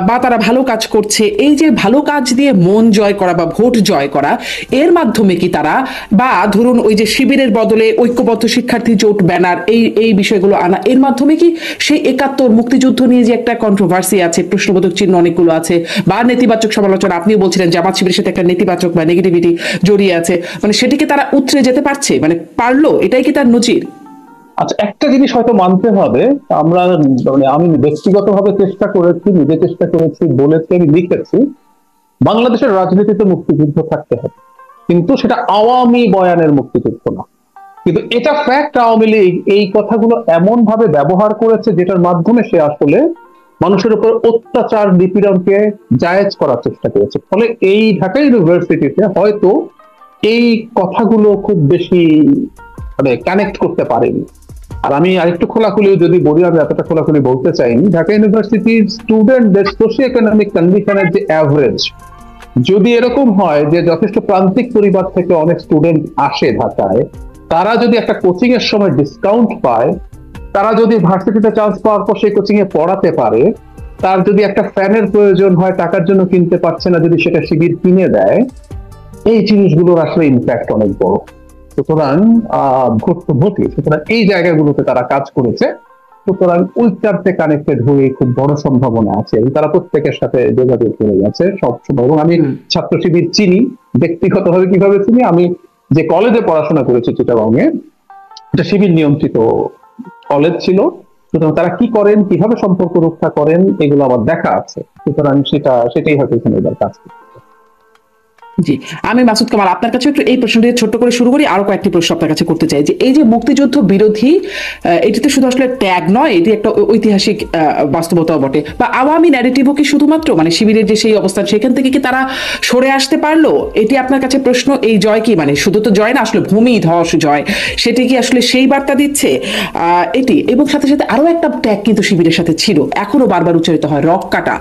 বা তারা ভালো কাজ করছে, এই যে ভালো কাজ দিয়ে মন জয় করা বা ভোট জয় করা, এর মাধ্যমে কি তারা, বা ধরুন ওই যে শিবিরের বদলে ঐক্যবদ্ধ শিক্ষার্থী জোট ব্যানার, এই বিষয়গুলো আনা, এর মাধ্যমে কি সেই 71 মুক্তিযুদ্ধ নিয়ে যে একটা কন্ট্রোভার্সি আছে, প্রশ্নবোধক চিহ্ন অনেকগুলো আছে, বা নেতিবাচক সমালোচনা, আপনিও বলছিলেন জামাত শিবিরের সাথে একটা নেতিবাচক বা নেগেটিভিটি জড়িয়ে আছে, মানে সেটিকে তারা উতরে যেতে পারছে, মানে পারলো, এটাই কি তার নজির? আচ্ছা, একটা জিনিস হয়তো মানতে হবে, আমরা আমি ব্যক্তিগতভাবে চেষ্টা করেছি, নিজে চেষ্টা করেছি, বলেছি, আমি লিখেছি, বাংলাদেশের রাজনীতিতে মুক্তিযুদ্ধ থাকতে হবে, কিন্তু সেটা আওয়ামী বয়ানের মুক্তিযুদ্ধ না। কিন্তু এটা ফ্যাক্ট, আওয়ামী লীগ এই কথাগুলো এমন ভাবে ব্যবহার করেছে যেটার মাধ্যমে সে আসলে মানুষের উপর অত্যাচার নিপীড়নকে জায়েজ করার চেষ্টা করেছে। ফলে এই ঢাকা ইউনিভার্সিটিতে হয়তো এই কথাগুলো খুব বেশি কানেক্ট করতে পারেনি। আর আমি আরেকটু খোলাখুলি যদি বলি, আমি এতটা খোলাখুলি বলতে চাইনি, ঢাকা ইউনিভার্সিটির স্টুডেন্টদের সোশিও ইকোনমিক কন্ডিশনের যে অ্যাভারেজ, যদি এরকম হয় যে যথেষ্ট প্রান্তিক পরিবার থেকে অনেক স্টুডেন্ট আসে ঢাকায়, তারা যদি একটা কোচিং এর সময় ডিসকাউন্ট পায়, তারা যদি ভার্সিটিতে চান্স পাওয়ার পর সেই কোচিং এ পড়াতে পারে, তার যদি একটা ফ্যানের প্রয়োজন হয় টাকার জন্য কিনতে পারছে না, যদি সেটা শিবির কিনে দেয়, এই জিনিসগুলোর আসলে ইম্প্যাক্ট অনেক বড়। সুতরাং সুতরাং এই জায়গাগুলোতে তারা কাজ করেছে। সুতরাং উইকটারতে কানেক্টেড হয়ে খুব বড় সম্ভাবনা আছে এবং তারা প্রত্যেকের সাথে যোগাযোগ করে গেছে সবসময়। এবং আমি ছাত্র শিবির চিনি ব্যক্তিগতভাবে, কিভাবে চিনি, আমি যে কলেজে পড়াশোনা করেছি চিটাগংয়ে, এটা শিবির নিয়ন্ত্রিত কলেজ ছিল। সুতরাং তারা কি করেন, কিভাবে সম্পর্ক রক্ষা করেন, এগুলো আমার দেখা আছে। সুতরাং সেটাই হয়তো এখানে এবার কাজ করছে। জি, আমি মাসুদ কামাল আপনার কাছে একটু এই প্রশ্নটি ছোট্ট করে শুরু করি, আরো কয়েকটি প্রশ্ন আপনার কাছে করতে চাই। যে এই যে মুক্তিযুদ্ধ বিরোধী, এটি তো শুধু আসলে ট্যাগ নয়, এটি একটা ঐতিহাসিক বাস্তবতাও বটে। বা আওয়ামী ন্যারেটিভও কি শুধুমাত্র মানে শিবিরের যে সেই অবস্থান সেখান থেকে কি তারা সরে আসতে পারলো? এটি আপনার কাছে প্রশ্ন। এই জয় কি মানে শুধু তো জয় না, আসলে ভূমি ধস জয়, সেটি কি আসলে সেই বার্তা দিচ্ছে এটি? এবং সাথে সাথে আরো একটা ট্যাগ কিন্তু শিবিরের সাথে ছিল, এখনো বারবার উচ্চারিত হয়, রক কাটা।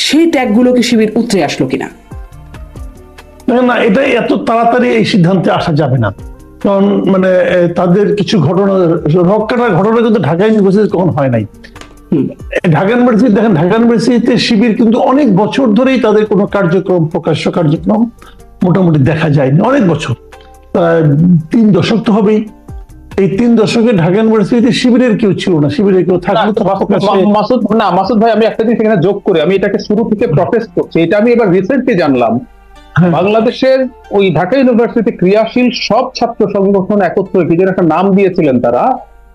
সেই ট্যাগগুলো কি শিবির উতরে আসলো কিনা? না, এটাই এত তাড়াতাড়ি এই সিদ্ধান্তে আসা যাবে না। কারণ মানে তাদের কিছু ঘটনা, রক কাটার ঘটনা কিন্তু ঢাকা ইউনিভার্সিটি কখন হয় নাই। ঢাকা ইউনিভার্সিটি দেখেন, ঢাকা ইউনিভার্সিটিতে শিবির কিন্তু অনেক বছর ধরেই তাদের কোনো কার্যক্রম, প্রকাশ্য কার্যক্রম মোটামুটি দেখা যায়নি, অনেক বছর, 3 দশক তো হবেই। এই 3 দশকে ঢাকা ইউনিভার্সিটিতে শিবিরের কেউ ছিল না, শিবিরের কেউ থাকলে তো মাসুদ ভাই, আমি একটা জিনিস এখানে যোগ করি, আমি এটাকে শুরু থেকে প্রটেস্ট করছি। এটা আমি এবার রিসেন্টলি জানলাম, বাংলাদেশের ওই ঢাকা ইউনিভার্সিটি ক্রিয়াশীল সব ছাত্র সংগঠন একত্রে কি যেন একটা নাম দিয়েছিলেন,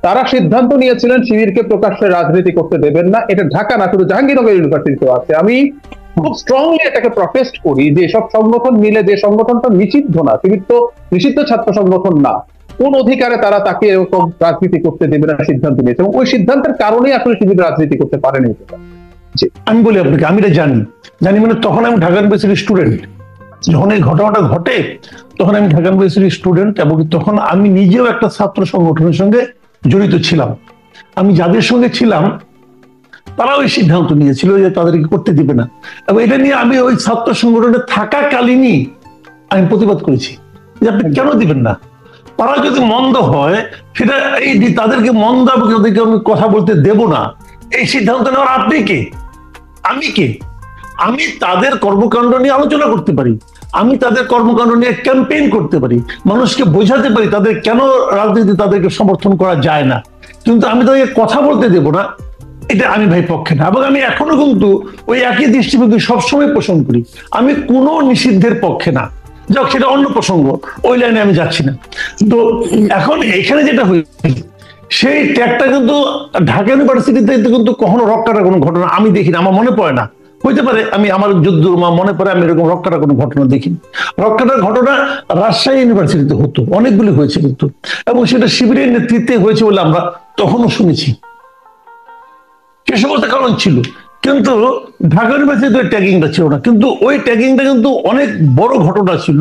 তারা সিদ্ধান্ত নিয়েছিলেন শিবিরকে প্রকাশ্যে রাজনীতি করতে দেবেন না। এটা ঢাকা না, শুধু জাহাঙ্গীরনগর ইউনিভার্সিটিতেও আছে। আমি খুব স্ট্রংলি এটাকে প্রটেস্ট করি যে সব সংগঠন মিলে, যে সংগঠনটা নিষিদ্ধ না, শিবির তো নিষিদ্ধ ছাত্র সংগঠন না, কোন অধিকারে তারা তাকে এরকম রাজনীতি করতে দেবে না সিদ্ধান্ত নিয়েছে, এবং ওই সিদ্ধান্তের কারণেই আসলে শিবির রাজনীতি করতে পারেনি। আমি বলি আপনাকে, আমি এটা জানি মানে তখন আমি ঢাকা ইউনিভার্সিটির স্টুডেন্ট। যখন এই ঘটনাটা ঘটে তখন আমি ঢাকা ইউনিভার্সিটির স্টুডেন্ট, এবং তখন আমি নিজেও একটা ছাত্র সংগঠনের সঙ্গে জড়িত ছিলাম। আমি যাদের সঙ্গে ছিলাম তারা ওই সিদ্ধান্ত নিয়েছিল যে তাদেরকে করতে দিবে না, এবং এটা নিয়ে আমি ওই ছাত্র সংগঠনে থাকাকালীনই আমি প্রতিবাদ করেছি যে আপনি কেন দিবেন না। তারা যদি মন্দ হয়, সেটা এই তাদেরকে মন্দ, তাদেরকে আমি কথা বলতে দেব না, এই সিদ্ধান্ত নেওয়ার আপনি কে, আমি কে? আমি তাদের কর্মকাণ্ড নিয়ে আলোচনা করতে পারি, আমি তাদের কর্মকাণ্ড নিয়ে ক্যাম্পেইন করতে পারি, মানুষকে বোঝাতে পারি তাদের কেন রাজনীতি তাদেরকে সমর্থন করা যায় না, কিন্তু আমি তাদেরকে কথা বলতে দেব না, এটা আমি ভাই পক্ষে না। এবং আমি এখনো কিন্তু ওই একই দৃষ্টিভঙ্গি সবসময় পোষণ করি। আমি কোনো নিষিদ্ধের পক্ষে না, যাক সেটা অন্য প্রসঙ্গ, ওই লাইনে আমি যাচ্ছি না। তো এখন এখানে যেটা হয়েছে, সেই ট্যাগটা কিন্তু ঢাকা ইউনিভার্সিটিতে কিন্তু কখনো রক্ষার কোনো ঘটনা আমি দেখিনি, আমার মনে পড়ে না। হইতে পারে, আমি আমার যুদ্ধ মনে পড়ে, আমি এরকম রক্ষার কোনো ঘটনা দেখিনি। রক্ষার ঘটনা রাজশাহী ইউনিভার্সিটিতে হতো, অনেকগুলি হয়েছে কিন্তু, এবং সেটা শিবিরের নেতৃত্বে হয়েছে বলে আমরা তখনও শুনেছি। সে সমস্ত কারণ ছিল, কিন্তু ঢাকা ইউনিভার্সিটিতে ট্যাগিংটা ছিল না। কিন্তু ওই ট্যাগিংটা কিন্তু অনেক বড় ঘটনা ছিল।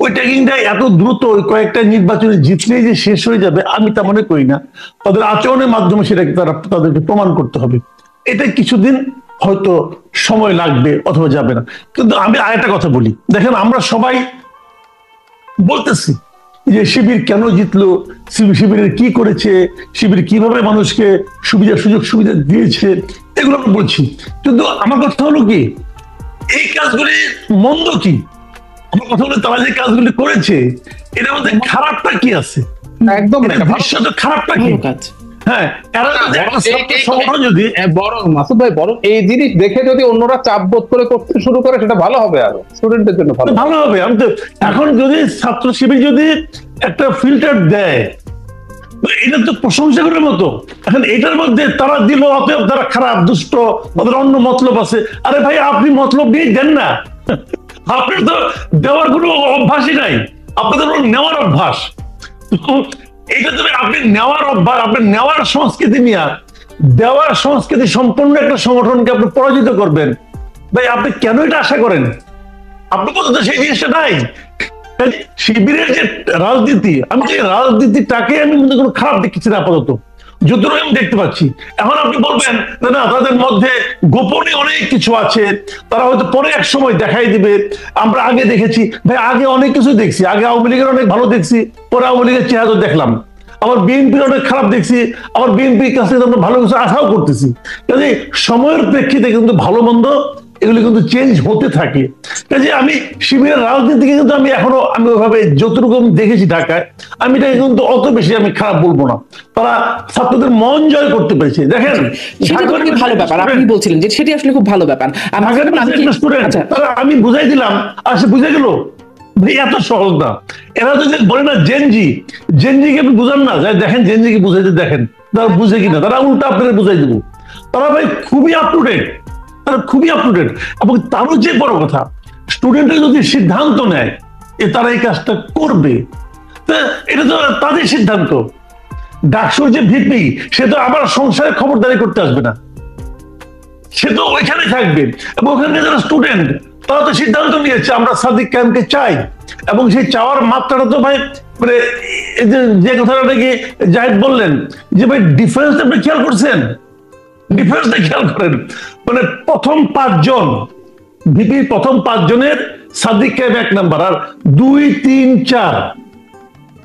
ওই ট্যাগিংটা এত দ্রুত ওই কয়েকটা নির্বাচনে জিতলেই যে শেষ হয়ে যাবে আমি তা মনে করি না। তাদের আচরণের মাধ্যমে সেটাকে তাদেরকে প্রমাণ করতে হবে। এটা কিছুদিন হয়তো সময় লাগবে অথবা যাবে না। কিন্তু আমি আরেকটা কথা বলি, দেখেন আমরা সবাই বলতেছি যে শিবির কেন জিতলো, শিবিরের কি করেছে, শিবির কিভাবে মানুষকে সুযোগ সুবিধা দিয়েছে, এগুলো আমরা বলছি। কিন্তু আমার কথা হলো কি, এই কাজগুলি মন্দ কি? আমার কথা হলো তারা যে কাজগুলি করেছে এটার মধ্যে খারাপটা কি আছে? একদম খারাপটা কি? হ্যাঁ, বরং মাসুদ ভাই, বরং এই জিনিস দেখে যদি অন্যরা চাপ বোধ করে করতে শুরু করে সেটা ভালো হবে, আরো স্টুডেন্টদের জন্য ভালো হবে। আমি তো এখন যদি ছাত্র শিবির যদি একটা ফিল্টার দেয়, এটা তো প্রশংসা করার মতো। এখন এটার মধ্যে তারা দিল, অতএব তারা খারাপ, দুষ্ট, ওদের অন্য মতলব আছে। আরে ভাই, আপনি মতলব দিয়ে দেন না, আপনার তো দেওয়ার কোনো অভ্যাসই নাই, আপনাদের নেওয়ার অভ্যাস। এইটা তুমি আপনি নেওয়ার অভ্যাস, আপনার নেওয়ার সংস্কৃতি নিয়ে দেওয়ার সংস্কৃতি সম্পন্ন একটা সংগঠনকে আপনি পরাজিত করবেন, ভাই আপনি কেন এটা আশা করেন? আপনি বলতে তো সেই জিনিসটা নাই। শিবিরের যে রাজনীতি, আমি যে রাজনীতিটাকে আমি মনে কোনো খারাপ দেখছি না আপাতত। যতটুকু আমি দেখতে পাচ্ছি। এখন আপনি বলবেন না তাদের মধ্যে গোপনে অনেক কিছু আছে, তারা হয়তো পরে এক সময় দেখাই দিবে আমরা আগে দেখেছি। ভাই আগে অনেক কিছু দেখছি, আগে আওয়ামী লীগের অনেক ভালো দেখছি, পরে আওয়ামী লীগের চেহারা দেখলাম, আবার বিএনপির অনেক খারাপ দেখছি, আবার বিএনপির কাছে আমরা ভালো কিছু আশাও করতেছি। কাজে সময়ের প্রেক্ষিতে কিন্তু ভালো মন্দ এগুলো কিন্তু চেঞ্জ হতে থাকে। কাজে আমি শিবিরের রাজনীতিকে কিন্তু আমি এখনো আমি ওইভাবে যতটুকু আমি দেখেছি ঢাকায়, আমি এটাকে কিন্তু অত বেশি আমি খারাপ বলবো না। তারা ছাত্রদের মন জয় করতে পেরেছে। দেখেন সেটা তো খুবই ভালো ব্যাপার, আপনি বলছিলেন যে সেটি আসলে খুব ভালো ব্যাপার। আচ্ছা, আমি বুঝাই দিলাম আর সে বুঝে গেল। ভাই এত সহজ না। এরা যদি বলে না জেনজিকে আপনি বুঝান না, দেখেন জেনজিকে বুঝাইতে দেখেন তারা বুঝে কিনা, তারা উল্টা আপনাদের বুঝাই দেবো। তারা ভাই খুবই আপ টু ডেট, তারা খুবই আপ টু ডেট। এবং তারও যে বড় কথা, স্টুডেন্টরা যদি সিদ্ধান্ত নেয় যে তারা এই কাজটা করবে, এটা তো তাদের সিদ্ধান্ত। ডাকসুর যে ভিপি সে তো আবার সংসারে খবরদারি করতে আসবে না, সে তো ওইখানে থাকবে। এবং ওখানে যারা স্টুডেন্ট তারা তো সিদ্ধান্ত নিয়েছে আমরা সাদিক কায়েমকে চাই। এবং সেই চাওয়ার মাত্রাটা তো ভাই মানে যে কথাটা নাকি জাহিদ বললেন যে ভাই ডিফারেন্স আপনি খেয়াল করছেন, ডিফারেন্সটা খেয়াল করেন। মানে প্রথম 5 জন ভিপির প্রথম 5 জনের সাদিক কায়েম 1 নাম্বার, আর 2, 3, 4,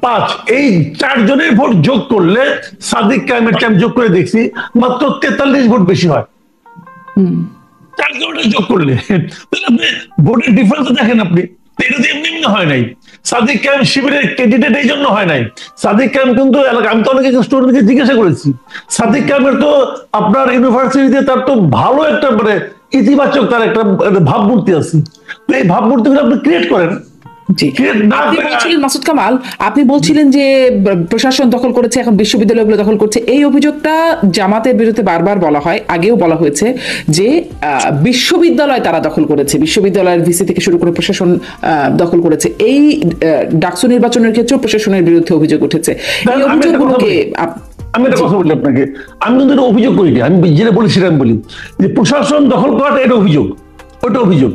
5 এই 4 জনের ভোট যোগ করলে সাদিক কায়েমের টাইম যোগ করে দেখছি মাত্র 43 ভোট বেশি হয়। 4 জনের যোগ করলে আপনি ভোটের ডিফারেন্স দেখেন আপনি। এটা তো এমনি এমনি হয় নাই। সাদিক কায়েম শিবিরের ক্যান্ডিডেট এই জন্য হয় নাই। সাদিক কায়েম কিন্তু আমি তো অনেক স্টুডেন্টকে জিজ্ঞাসা করেছি, সাদিক কায়েমের তো আপনার ইউনিভার্সিটিতে তার তো ভালো একটা মানে ইতিবাচক তার একটা ভাবমূর্তি আছে। তো এই ভাবমূর্তিগুলো আপনি ক্রিয়েট করেন। আপনি বলছিলেন মাসুদ কামাল, আপনি বলছিলেন যে প্রশাসন দখল করেছে, এখন বিশ্ববিদ্যালয়গুলো দখল করছে। এই অভিযোগটা জামাতের বিরুদ্ধে বারবার বলা হয়, আগেও বলা হয়েছে যে বিশ্ববিদ্যালয় তারা দখল করেছে, বিশ্ববিদ্যালয়ের ভিসি থেকে শুরু করে প্রশাসন দখল করেছে। এই ডাকসু নির্বাচনের ক্ষেত্রেও প্রশাসনের বিরুদ্ধে অভিযোগ উঠেছে। এই অভিযোগগুলোকে আমি একটা কথা বলি আপনাকে, আমি কিন্তু এটা অভিযোগ করি না, আমি যেটা বলি সেটা আমি বলি যে প্রশাসন দখল করাটা এটা অভিযোগ, ওটা অভিযোগ।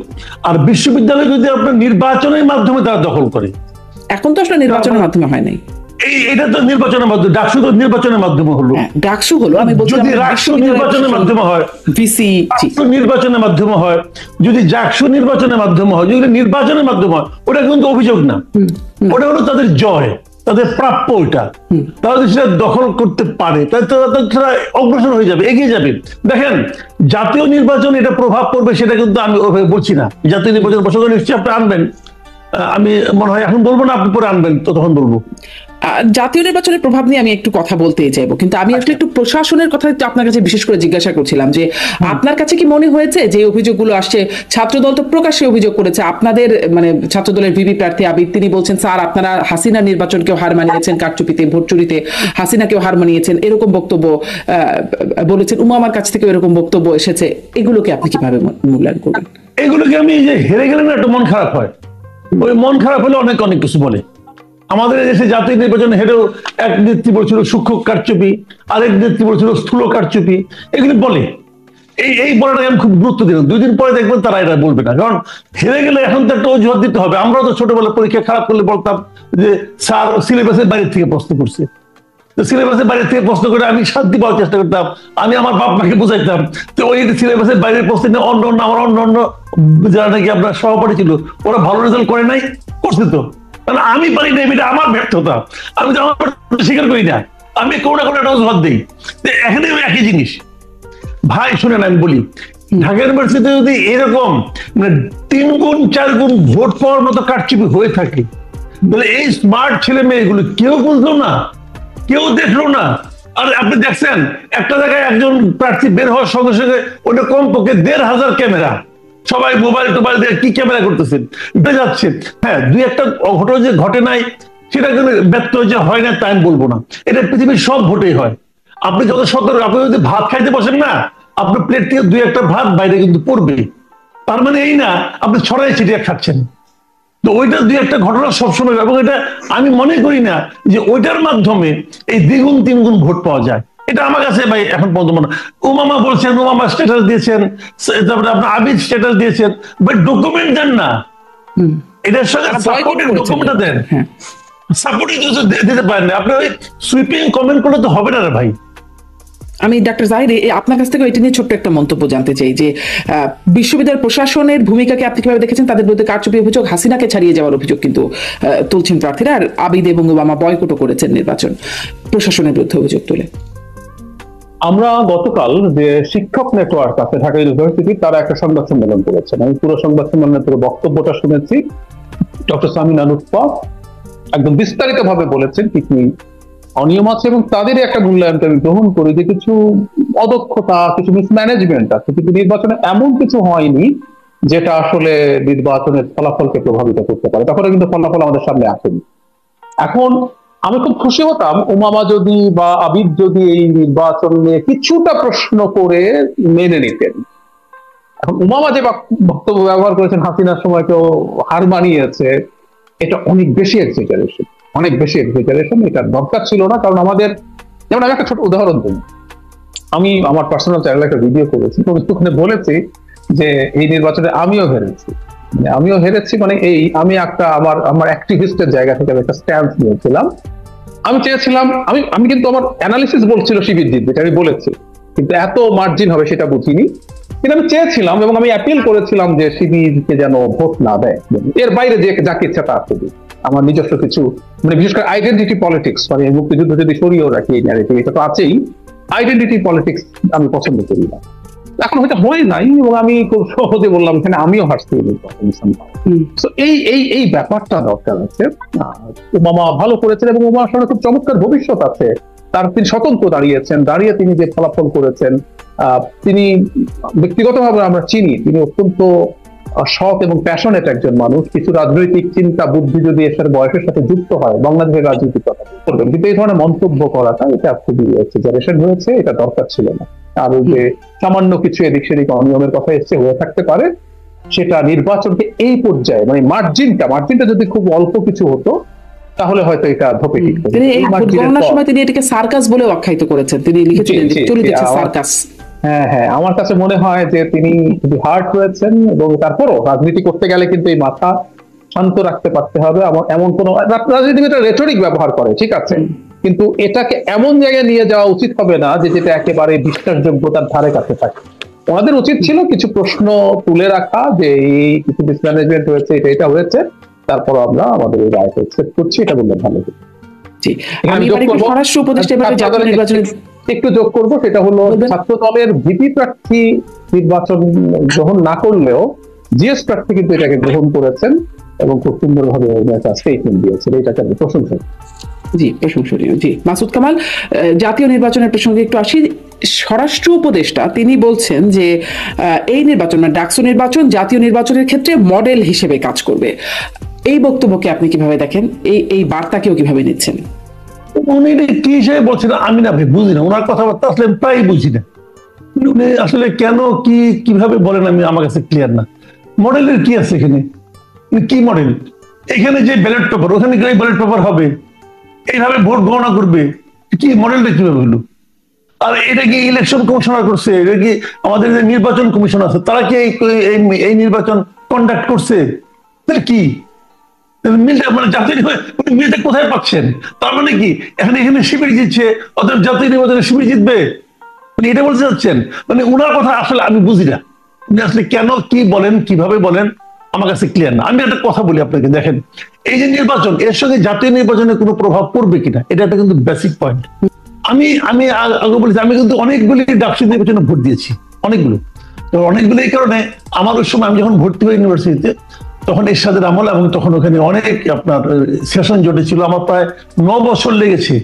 আর বিশ্ববিদ্যালয় যদি আপনার নির্বাচনের মাধ্যমে তারা দখল করে, এখন তো আসলে নির্বাচনের মাধ্যমে হয় নাই, এটা তো নির্বাচনের মাধ্যমে, ডাকসু তো নির্বাচনের মাধ্যমে হলো, ডাকসু হলো। আমি বলছি যদি রাষ্ট্র নির্বাচনের মাধ্যমে হয়, ভিসি নির্বাচনের মাধ্যমে হয়, যদি জাকসু নির্বাচনের মাধ্যমে হয়, যদি নির্বাচনের মাধ্যমে হয়, ওটা কিন্তু অভিযোগ না, ওটা হলো তাদের জয়, তাদের প্রাপ্য। ওইটা তারা যদি সেটা দখল করতে পারে তারা অগ্রসর হয়ে যাবে, এগিয়ে যাবে। দেখেন জাতীয় নির্বাচন এটা প্রভাব পড়বে সেটা কিন্তু আমি বলছি না। জাতীয় নির্বাচন প্রসঙ্গ নিশ্চয়ই আপনি আনবেন, আমি মনে হয় এখন বলবো না, আপনি পরে আনবেন তো তখন বলবো। জাতীয় নির্বাচনের প্রভাব নিয়ে আমি একটু কথা বলতেই চাইবো, কিন্তু আমি আসলে একটু প্রশাসনের কথা একটু আপনার কাছে বিশেষ করে জিজ্ঞাসা করছিলাম যে আপনার কাছে কি মনে হয়েছে যে অভিযোগগুলো আসছে, ছাত্রদল তো প্রকাশ্যে অভিযোগ করেছে, আপনাদের মানে ছাত্রদলের ভিপি প্রার্থী আবিদ তিনি বলছেন স্যার আপনারা হাসিনা নির্বাচনকেও হার মানিয়েছেন, কারচুপিতে ভোট চুরিতে হাসিনাকেও হার মানিয়েছেন, এরকম বক্তব্য বলেছেন। উমামার কাছ থেকে এরকম বক্তব্য এসেছে, এগুলোকে আপনি কিভাবে মূল্যায়ন করবেন? এগুলোকে আমি যে হেরে গেলে না একটা মন খারাপ হয়, ওই মন খারাপ হলে অনেক অনেক কিছু বলে। আমাদের দেশে জাতীয় নির্বাচন হেরেও এক নেত্রী বলছিল সূক্ষ্ম কারচুপি, আরেক নেত্রী বলছিল স্থূল কারচুপি, এগুলি বলে। এই বলাটাকে আমি খুব গুরুত্ব দিলাম। 2 দিন পরে দেখবেন তারা এটা বলবে না, কারণ হেরে গেলে এখন তো একটা অজুহাত দিতে হবে। আমরাও তো ছোটবেলা পরীক্ষা খারাপ করলে বলতাম যে স্যার সিলেবাসের বাইরে থেকে প্রশ্ন করছে, সিলেবাসের বাইরে থেকে প্রশ্ন করে আমি শান্তি পাওয়ার চেষ্টা করতাম, আমি আমার বাপ মাকে বুঝাইতাম। তো ওই সিলেবাসের বাইরের প্রশ্ন অন্য যারা নাকি আপনার সহপাঠী ছিল ওরা ভালো রেজাল্ট করে নাই, করছে তো, কারণ আমি পারি না, এটা আমার ব্যর্থতা, আমি তো আমার স্বীকার করি না, আমি কোনো না কোনো একটা অজুহাত দিই। এখানে একই জিনিস ভাই, শুনেন আমি বলি, ঢাকা ইউনিভার্সিটিতে যদি এরকম মানে 3 গুণ 4 গুণ ভোট পাওয়ার মতো কারচুপি হয়ে থাকে, তাহলে এই স্মার্ট ছেলে মেয়েগুলো কেউ বুঝলো না, কেউ দেখলো না। আর আপনি দেখছেন একটা জায়গায় একজন প্রার্থী বের হওয়ার সঙ্গে সঙ্গে ওটা কমপক্ষে 1500 ক্যামেরা, সবাই মোবাইল টোবাইল দিয়ে কি ক্যামেরা করতেছেন, যাচ্ছে। হ্যাঁ 2-1টা ঘটনা যে ঘটে নাই সেটা কিন্তু ব্যর্থ যে হয় না তা আমি বলবো না, এটা পৃথিবীর সব ভোটেই হয়। আপনি যত সতর্ক, আপনি যদি ভাত খাইতে বসেন না, আপনার প্লেট থেকে 2-1টা ভাত বাইরে কিন্তু পড়বে, তার মানে এই না আপনি ছড়াই ছিটিয়ে খাচ্ছেন। তো ওইটা 2-1টা ঘটনা সবসময়, এবং এটা আমি মনে করি না যে ওইটার মাধ্যমে এই 2 গুণ 3 গুণ ভোট পাওয়া যায়। এটা আমার কাছে ভাই এখন পর্যন্ত মনে। উমামা বলছেন, উমামা স্ট্যাটাস দিয়েছেন, তারপরে আপনার আবিদ স্ট্যাটাস দিয়েছেন, বাট ডকুমেন্ট দেন না, এটার সঙ্গে সাপোর্টের ডকুমেন্টটা দেন, সাপোর্টিং দিতে পারেন না। আপনি ওই সুইপিং কমেন্ট করলে তো হবে না রে ভাই, আমি ডাক্তার জাহিদ আপনার কাছ থেকে এটা নিয়ে ছোট্ট একটা মন্তব্য জানতে চাই যে বিশ্ববিদ্যালয় প্রশাসনের ভূমিকাকে আপনি কিভাবে দেখেছেন? তাদের বিরুদ্ধে কারচুপি অভিযোগ, হাসিনাকে ছাড়িয়ে যাওয়ার অভিযোগ কিন্তু তুলছেন প্রার্থীরা, আর আবিদ এবং ওবামা বয়কটও করেছেন নির্বাচন, প্রশাসনের বিরুদ্ধে অভিযোগ তুলে। আমরা গতকাল যে শিক্ষক নেটওয়ার্ক আছে ঢাকা ইউনিভার্সিটি, তারা একটা সংবাদ সম্মেলন করেছেন। আমি পুরো সংবাদ সম্মেলনের পুরো বক্তব্যটা শুনেছি। ডক্টর সামিনা লুৎফা একদম বিস্তারিত ভাবে বলেছেন কি কি অনিয়ম আছে, এবং তাদেরই একটা মূল্যায়নকে আমি গ্রহণ করি যে কিছু অদক্ষতা, কিছু মিসম্যানেজমেন্ট আছে, কিন্তু নির্বাচনে এমন কিছু হয়নি যেটা আসলে নির্বাচনের ফলাফলকে প্রভাবিত করতে পারে। তখন কিন্তু ফলাফল আমাদের সামনে আসেনি। এখন আমি খুব খুশি হতাম উমামা যদি বা আবিদ যদি এই নির্বাচন নিয়ে কিছুটা প্রশ্ন করে মেনে নিতেন। এখন উমামা যে বক্তব্য ব্যবহার করেছেন হাসিনার সময় কেউ হার মানিয়েছে, এটা অনেক বেশি এক্সাজারেশন, অনেক বেশি এক্সাজারেশন। এটা দরকার ছিল না। কারণ আমাদের, যেমন আমি একটা ছোট উদাহরণ দিই, আমি আমার পার্সোনাল চ্যানেলে একটা ভিডিও করেছি, ওখানে বলেছি যে এই নির্বাচনে আমিও হেরেছি, মানে এই আমি একটা আমার অ্যাক্টিভিস্টের জায়গা থেকে আমি একটা স্ট্যান্স নিয়েছিলাম। আমি চেয়েছিলাম, আমি কিন্তু আমার অ্যানালিসিস বলছিল শিবির জিতবে, আমি বলেছি, কিন্তু এত মার্জিন হবে সেটা বুঝিনি। কিন্তু আমি চেয়েছিলাম এবং আমি অ্যাপিল করেছিলাম যে শিবিরকে যেন ভোট না দেয়, এর বাইরে যে যাকে ইচ্ছা তা করবে। আমার নিজস্ব কিছু, মানে বিশেষ করে আইডেন্টিটি পলিটিক্স, মানে মুক্তিযুদ্ধ যদি সরিয়েও রাখি এই ন্যারেটিভ, এটা তো আছেই, আইডেন্টিটি পলিটিক্স আমি পছন্দ করি না। এখন হয়তো হয় নাই, এবং আমি খুব সহজে বললাম এখানে আমিও হারছি। এই ব্যাপারটা দরকার আছে। ওবামা ভালো করেছেন এবং ওবামার সামনে খুব চমৎকার ভবিষ্যৎ আছে। তিনি স্বতন্ত্র দাঁড়িয়ে তিনি যে ফলাফল করেছেন, তিনি ব্যক্তিগতভাবে আমরা চিনি, তিনি অত্যন্ত সৎ এবং প্যাশনেট একজন মানুষ। কিছু রাজনৈতিক চিন্তা বুদ্ধি যদি এর সাথে বয়সের সাথে যুক্ত হয়, বাংলাদেশের রাজনীতির কথা করবেন, কিন্তু এই ধরনের মন্তব্য করাটা এটা খুবই এক্সাজারেশন হয়েছে, এটা দরকার ছিল না। আর যে সামান্য কিছু এদিক সেদিক অনিয়মের কথা এসছে, হয়ে থাকতে পারে, সেটা নির্বাচনকে এই পর্যায়ে, মানে মার্জিনটা যদি খুব অল্প কিছু হতো তাহলে হয়তো এটা ধপে টিকতো। তিনি এই ভোট গণনার সময় তিনি এটাকে সার্কাস বলে আখ্যায়িত করেছেন, তিনি লিখেছিলেন যে চলিতেছে সার্কাস। হ্যাঁ, আমার কাছে মনে হয় যে তিনি খুবই হার্ট হয়েছেন, এবং তারপরও রাজনীতি করতে গেলে কিন্তু এই মাথা শান্ত রাখতে পারতে হবে। এমন কোন রাজনীতিবিদরা রেটরিক ব্যবহার করে, ঠিক আছে, কিন্তু এটাকে এমন জায়গায় নিয়ে যাওয়া উচিত হবে না যে যেটা একেবারে বিশ্বাসযোগ্যতার ধারে কাছে থাকে। ওনাদের উচিত ছিল কিছু প্রশ্ন তুলে রাখা, যে এই কিছু মিসম্যানেজমেন্ট হয়েছে, এটা হয়েছে, তারপর আমরা আমাদের এই রায়কে অ্যাকসেপ্ট করছি, এটা বললে ভালো হবে। স্বরাষ্ট্র উপদেষ্টা একটু যোগ করবো, সেটা হলো ছাত্র দলের ভিপি প্রার্থী নির্বাচন গ্রহণ না করলেও জিএস প্রার্থী কিন্তু এটাকে গ্রহণ করেছেন এবং খুব সুন্দরভাবে একটা স্টেটমেন্ট দিয়েছেন, এটাকে আমি প্রশংসা। জি, প্রশংসনীয়। জি, মাসুদ কামাল, জাতীয় নির্বাচনের প্রসঙ্গে একটু আসি। স্বরাষ্ট্র উপদেষ্টা তিনি বলছেন যে এই নির্বাচন, মানে ডাকসু নির্বাচন জাতীয় নির্বাচনের ক্ষেত্রে মডেল হিসেবে কাজ করবে। এই বক্তব্যকে আপনি কিভাবে দেখেন? এই বার্তাকেও কিভাবে নিচ্ছেন? উনি কি হিসেবে বলছেন আমি না বুঝি না, ওনার কথাবার্তা আসলে প্রায় বুঝি না। উনি আসলে কেন কিভাবে বলেন আমি, আমার কাছে ক্লিয়ার না। মডেলের কি আছে এখানে? কি মডেল? এখানে যে ব্যালট পেপার, ওখানে গিয়ে ব্যালট পেপার হবে, এইভাবে ভোট গণনা করবে, কি মডেলটা কিভাবে হলো? আর এটা কি ইলেকশন কমিশনার করছে? এটা কি আমাদের যে নির্বাচন কমিশন আছে তারা কি এই নির্বাচন কন্ডাক্ট করছে? কি মিলটা, মানে জাতীয় মিলটা কোথায় পাচ্ছেন? তার মানে কি এখানে শিবির জিতছে, অতএব জাতীয় নির্বাচনে শিবির জিতবে, মানে এটা বলতে চাচ্ছেন? মানে উনার কথা আসলে আমি বুঝি না, উনি আসলে কেন কি বলেন, কিভাবে বলেন, আমার কাছে ক্লিয়ার না। আমি একটা কথা বলি আপনাকে, দেখেন এই যে নির্বাচন, এর সঙ্গে জাতীয় নির্বাচনে কোনো প্রভাব পড়বে কিনা, এটা একটা কিন্তু বেসিক পয়েন্ট। আমি আগে বলেছি, আমি কিন্তু অনেকগুলি ডাকসু নির্বাচনে ভোট দিয়েছি, অনেকগুলো। তো অনেকগুলো এই কারণে আমার ওই সময় আমি যখন ভর্তি হই ইউনিভার্সিটিতে, তখন এরশাদের আমল, এবং তখন ওখানে অনেক আপনার সেশন জটেছিল। আমার প্রায় 9 বছর লেগেছে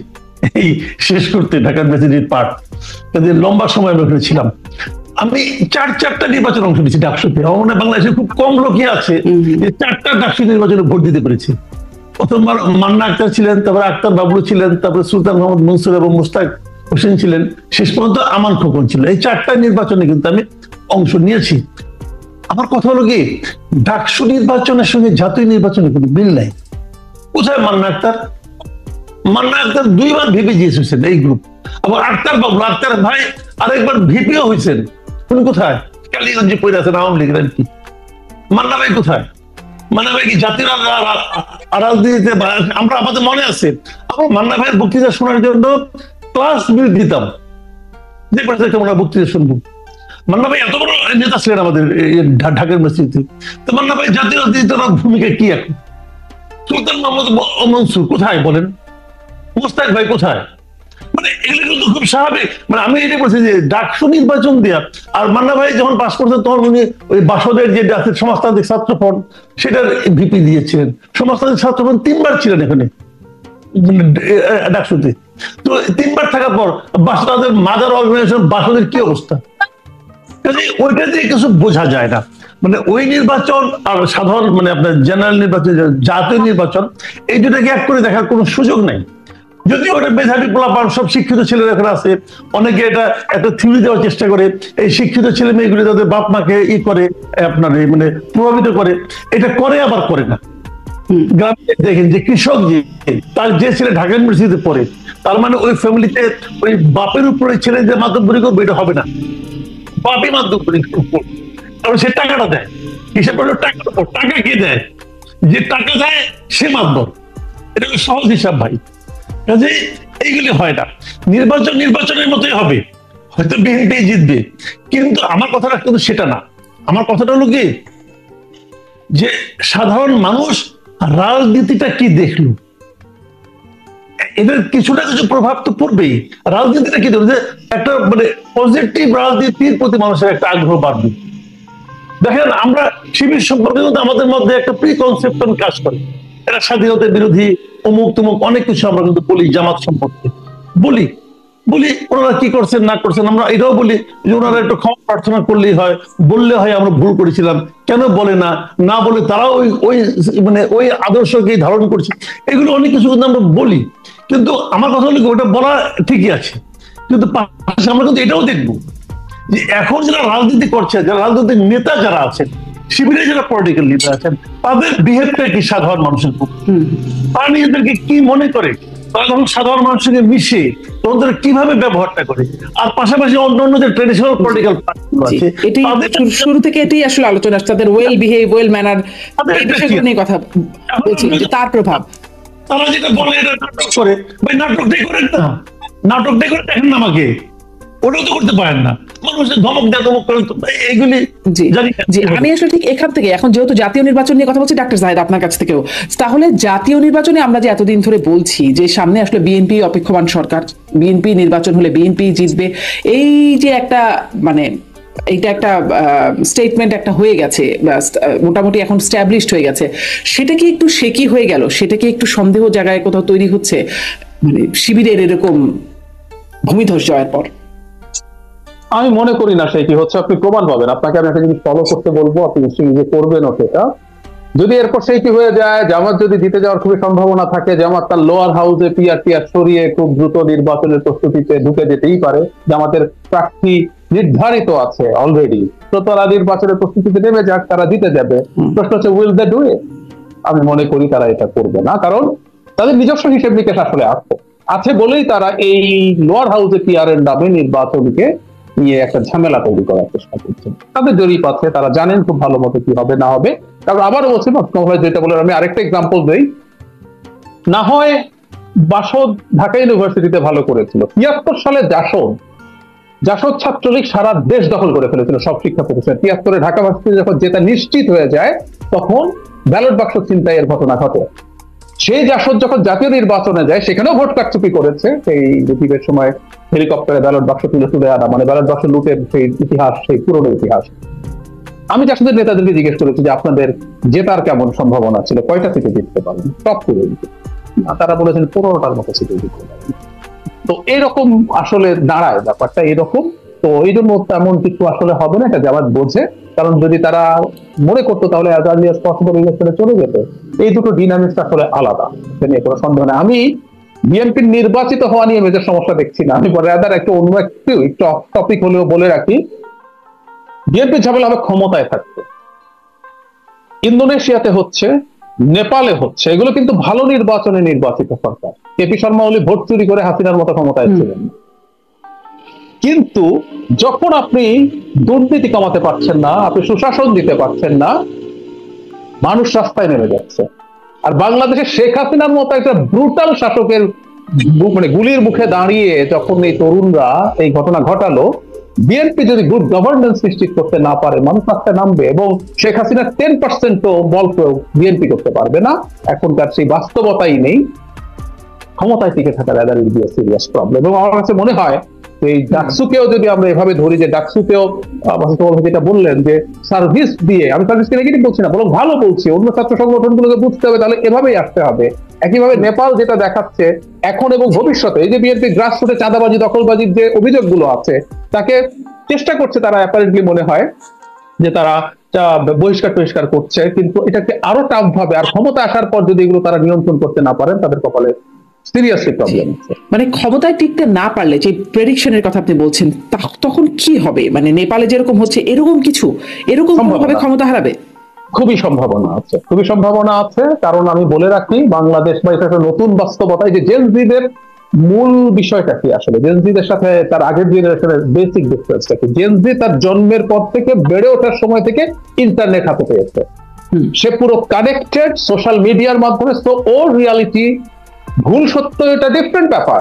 এই শেষ করতে ঢাকা ইউনিভার্সিটির পাঠ, লম্বা সময় আমি ওখানে ছিলাম। আমি 4টা নির্বাচন অংশ নিয়েছি ডাকসুতে। আমার মনে হয় বাংলাদেশে খুব কম লোকই আছে যে 4টা ডাকসু নির্বাচনে ভোট দিতে পেরেছে। প্রথমবার মান্না আক্তার ছিলেন, তারপরে আক্তার বাবলু ছিলেন, তারপরে সুলতান মোহাম্মদ মনসুর এবং মুস্তাক হোসেন ছিলেন, শেষ পর্যন্ত আমান খোকন ছিল। এই 4টা নির্বাচনে কিন্তু আমি অংশ নিয়েছি। আমার কথা হলো কি, ডাকসু নির্বাচনের সঙ্গে জাতীয় নির্বাচনের কোনো মিল নাই। কোথায় মান্না আক্তার? মান্না আক্তার 2বার ভিপি হয়েছেন এই গ্রুপ। আবার আক্তার বাবলু, আক্তার ভাই আরেকবার ভিপিও হয়েছেন। উনি কোথায়? কালীগঞ্জে পড়ে আছেন আওয়ামী লীগের এমপি। মান্না ভাই কোথায়? মান্না ভাই কি জাতির রাজনীতিতে? আমরা আমাদের মনে আছে, আমরা মান্না ভাইয়ের বক্তৃতা শোনার জন্য ক্লাস মিস দিতাম। যে কোনো একটা আমরা বক্তৃতা শুনবো। মান্না ভাই এত বড় নেতা ছিলেন আমাদের ঢাকার মসজিদে, তো মান্না ভাই জাতীয় রাজনীতির ভূমিকা কি এখন? সুলতান মোহাম্মদ মনসুর কোথায় বলেন? মোস্তাক ভাই কোথায়? মানে এগুলো কিন্তু খুব স্বাভাবিক। মানে আমি এটা বলছি যে ডাকসু নির্বাচন দেওয়া, আর মান্না ভাই যখন পাস করতেন তখন উনি ওই বাসদের যে আছে সমাজতান্ত্রিক ছাত্র ফ্রন্ট সেটার ভিপি দিয়েছিলেন। সমাজতান্ত্রিক ছাত্র ফ্রন্ট 3 বার ছিলেন এখানে ডাকসুতে। তো 3 বার থাকার পর বাসদের মাদার অর্গানাইজেশন বাসদের কি অবস্থা? ওইটা দিয়ে কিছু বোঝা যায় না। মানে ওই নির্বাচন আর সাধারণ মানে আপনার জেনারেল নির্বাচন, জাতীয় নির্বাচন, এই দুটাকে এক করে দেখার কোনো সুযোগ নাই। যদি ওটা মেধাবী পোলাপান সব শিক্ষিত ছেলেরা এখানে আছে, অনেকে এটা একটা থিওরি দেওয়ার চেষ্টা করে, এই শিক্ষিত ছেলে মেয়েগুলি তাদের বাপ মাকে করে আপনার মানে প্রভাবিত করে, এটা করে আবার করে না। গ্রামে দেখেন যে কৃষক যে তার যে ছেলে ঢাকা ইউনিভার্সিটিতে পড়ে, তার মানে ওই ফ্যামিলিতে ওই বাপের উপরে ছেলে যে মাধ্যমিক করবে এটা হবে না, বাপই মাধ্যমিক কারণ সে টাকাটা দেয়, হিসাব করলে টাকার উপর। টাকা কে দেয়? যে টাকা দেয় সে মাধ্যম। এটা সহজ হিসাব ভাই। কাজে এইগুলি হয় না। নির্বাচনের মতোই হবে, হয়তো বিএনপি জিতবে, কিন্তু আমার কথাটা কিন্তু সেটা না। আমার কথাটা হলো কি যে সাধারণ মানুষ রাজনীতিটা কি দেখলো, এদের কিছুটা কিছু প্রভাব তো পড়বেই। রাজনীতিটা কি দেখলো যে একটা মানে পজিটিভ রাজনীতির প্রতি মানুষের একটা আগ্রহ বাড়বে। দেখেন আমরা শিবির সম্পর্কে কিন্তু আমাদের মধ্যে একটা প্রি কনসেপশন কাজ করে, এটা স্বাধীনতা বিরোধী অমুক তুমুক অনেক কিছু আমরা কিন্তু বলি। জামাত সম্পর্কে বলি ওনারা কি করছেন না করছেন, আমরা এটাও বলি যে ওনারা একটু ক্ষমা প্রার্থনা করলেই হয়, বললে হয় আমরা ভুল করেছিলাম, কেন বলে না বলে তারাও ওই মানে ওই আদর্শকেই ধারণ করছে। এগুলো অনেক কিছু কিন্তু আমরা বলি, কিন্তু আমার কথা হলো ওটা বলা ঠিকই আছে, কিন্তু পাশাপাশি আমরা কিন্তু এটাও দেখবো যে এখন যারা রাজনীতি করছে, যারা রাজনৈতিক নেতা যারা আছেন, শিবিরে যারা পলিটিক্যাল লিডার আছেন, তাদের বিহেভটা কি সাধারণ মানুষের পক্ষে, তারা নিজেদেরকে কি মনে করে, তারা যখন সাধারণ মানুষের সঙ্গে মিশে তখন কিভাবে ব্যবহারটা করে, আর পাশাপাশি অন্যান্য যে ট্রেডিশনাল পলিটিক্যাল পার্টিগুলো আছে শুরু থেকে এটাই আসলে আলোচনা আসছে, তাদের ওয়েল বিহেভ, ওয়েল ম্যানার, এই বিষয়গুলো নিয়ে কথা বলছিলাম যে তার প্রভাব। তারা যেটা বলে এটা নাটক করে, ভাই নাটকটাই করেন না, নাটকটাই করে দেখেন না আমাকে, ওটাও তো করতে পারেন না। মানুষের ধমক দেয়, ধমক করেন, এইগুলি জি। আমি আসলে ঠিক এখান থেকে এখন যেহেতু জাতীয় নির্বাচন নিয়ে কথা বলছি ডাক্তার জাহিদ আপনার কাছ থেকেও, তাহলে জাতীয় নির্বাচনে আমরা যে এতদিন ধরে বলছি যে সামনে আসলে বিএনপি অপেক্ষমান সরকার, বিএনপি নির্বাচন হলে বিএনপি জিতবে, এই যে একটা মানে এইটা একটা স্টেটমেন্ট একটা হয়ে গেছে, মোটামুটি এখন স্ট্যাবলিশড হয়ে গেছে, সেটা কি একটু শেকি হয়ে গেল? সেটা কি একটু সন্দেহ জায়গায় কোথাও তৈরি হচ্ছে মানে শিবিরের এরকম ভূমিধস জয়ের পর? আমি মনে করি না সেই কি হচ্ছে, আপনি প্রমাণ পাবেন। আপনাকে আমি একটা জিনিস ফলো করতে বলবো, আপনি নিশ্চয়ই নিজে করবেন সেটা। যদি এরপর সেই কি হয়ে যায়, জামাত যদি জিতে যাওয়ার খুবই সম্ভাবনা থাকে, জামাত তার লোয়ার হাউসে পিআর সরিয়ে খুব দ্রুত নির্বাচনের প্রস্তুতিতে ঢুকে যেতেই পারে। জামাতের প্রার্থী নির্ধারিত আছে অলরেডি, তো তারা নির্বাচনের প্রস্তুতিতে নেমে যাক, তারা জিতে যাবে। প্রশ্ন হচ্ছে উইল দে ডু ইট? আমি মনে করি তারা এটা করবে না, কারণ তাদের নিজস্ব হিসেব নিকেশ আসলে আছে বলেই তারা এই লোয়ার হাউসে পিআর এর নামে নির্বাচনকে নিয়ে একটা ঝামেলা তৈরি করার চেষ্টা করছেন। তাদের জরিপ আছে, তারা জানেন খুব ভালো মতো কি হবে না হবে। কারণ আবারও বলছি, যেটা বলে আমি আরেকটা এক্সাম্পল দেই, না হয় বাসদ ঢাকা ইউনিভার্সিটিতে ভালো করেছিল, ৭৩ সালে জাসদ ছাত্রলীগ সারা দেশ দখল করে ফেলেছিল, সব শিক্ষা প্রতিষ্ঠান। ৭৩ ঢাকা ভার্সিটি যখন যেটা নিশ্চিত হয়ে যায়, তখন ব্যালট বাক্স ছিনতাইয়ের ঘটনা ঘটে। সেই জাসদ যখন জাতীয় নির্বাচনে যায়, সেখানেও ভোট কারচুপি করেছে। সেই লুটের সময় হেলিকপ্টারে ব্যালট বাক্স তুলে আনা, মানে ব্যালট বাক্স লুটের সেই ইতিহাস, সেই পুরনো ইতিহাস। আমি জাসদের নেতাদেরকে জিজ্ঞেস করেছি যে আপনাদের জেতার কেমন সম্ভাবনা ছিল, কয়টা থেকে জিততে পারেন, টপ করে দিতে। তারা বলেছেন 15টার মতো সিটে জিততে পারেন। তো এরকম আসলে দাঁড়ায় ব্যাপারটা এরকম। তো এই জন্য তেমন কিছু আসলে হবে না, এটা জামাত বোঝে। কারণ যদি তারা মনে করতো তাহলে অ্যাজ আর্লি অ্যাজ পসিবল ইলেকশনে চলে যেত। এই দুটো ডিনামিক্স আসলে আলাদা, সে নিয়ে কোনো সন্দেহ নেই। আমি বিএনপির নির্বাচিত হওয়া নিয়ে মেজর সমস্যা দেখছি না, আমি রাদার একটু অন্য একটু অফ টপিক হলেও বলে রাখি, বিএনপি ঝামেলা হবে ক্ষমতায় থাকতে। ইন্দোনেশিয়াতে হচ্ছে, নেপালে হচ্ছে, এগুলো কিন্তু ভালো নির্বাচনে নির্বাচিত সরকার। কেপি শর্মা ওলি ভোট চুরি করে হাসিনার মতো ক্ষমতায় ছিলেন, কিন্তু যখন আপনি দুর্নীতি কমাতে পারছেন না, আপনি সুশাসন দিতে পারছেন না, মানুষ রাস্তায় নেমে যাচ্ছে। আর বাংলাদেশে শেখ হাসিনার মতো একটা ব্রুটাল শাসকের মানে গুলির মুখে দাঁড়িয়ে যখন এই তরুণরা এই ঘটনা ঘটালো, বিএনপি যদি গুড গভর্নেন্স নিশ্চিত করতে না পারে, মানুষ রাস্তায় নামবে এবং শেখ হাসিনার 10% বল প্রয়োগ বিএনপি করতে পারবে না। এখনকার সেই বাস্তবতাই নেই। ক্ষমতায় টিকে থাকা that will be a serious problem. এবং আমার কাছে মনে হয় এই ডাকসুকেও যদি আমরা এভাবে ধরি, যে ডাকসুকেও যেটা বললেন যে সার্ভিস দিয়ে, আমি সার্ভিসকে নেগেটিভ বলছি না, বরং ভালো বলছি, অন্য ছাত্র সংগঠনগুলোকে বুঝতে হবে তাহলে এভাবেই আসতে হবে। একইভাবে নেপাল যেটা দেখাচ্ছে এখন এবং ভবিষ্যতে, এই যে বিএনপি গ্রাসরুটে চাঁদাবাজি দখলবাজির যে অভিযোগগুলো আছে, তাকে চেষ্টা করছে তারা, অ্যাপারেন্টলি মনে হয় যে তারা বহিষ্কার করছে, কিন্তু এটাকে আরো টাফ ভাবে, আর ক্ষমতা আসার পর যদি এগুলো তারা নিয়ন্ত্রণ করতে না পারেন, তাদের কপালে সিরিয়াসলি প্রবলেম আছে। মানে ক্ষমতায় টিকতে না পারলে, যে প্রেডিকশনের কথা আপনি বলছেন, তখন কি হবে? মানে নেপালে যেরকম হচ্ছে এরকম ভাবে ক্ষমতা হারাবে? খুবই সম্ভাবনা আছে, কারণ আমি বলে রাখি, বাংলাদেশ বা এটা একটা নতুন বাস্তবতা। এই যে জেনজিদের মূল বিষয়টা কি আসলে, জেনজিদের সাথে তার আগের জেনারেশনের বেসিক ডিফারেন্সটা কি? জেনজি তার জন্মের পর থেকে, বেড়ে ওঠার সময় থেকে ইন্টারনেট হাতে পেয়েছে, সে পুরো কানেক্টেড সোশ্যাল মিডিয়ার মাধ্যমে। তো ওর রিয়ালিটি, ভুল সত্য এটা ডিফারেন্ট ব্যাপার।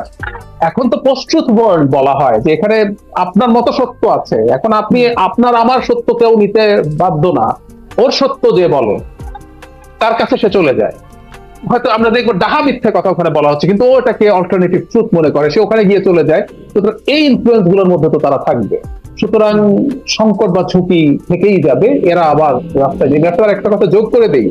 এখন তো পোস্ট ট্রুথ ওয়ার্ল্ড বলা হয়, যে এখানে আপনার মতো সত্য আছে, এখন আপনি আপনার আমার সত্য কেউ নিতে বাধ্য না, ওর সত্য যে বলে তার কাছে সে চলে যায়। হয়তো আমরা দেখবো ডাহা মিথ্যে কথা ওখানে বলা হচ্ছে, কিন্তু ও এটাকে অল্টারনেটিভ ট্রুথ মনে করে, সে ওখানে গিয়ে চলে যায়। সুতরাং এই ইনফ্লুয়েন্স গুলোর মধ্যে তো তারা থাকবে, সুতরাং সংকট বা ঝুঁকি থেকেই যাবে। এরা আবার রাস্তায় যে ব্যাপার, একটা কথা যোগ করে দেই,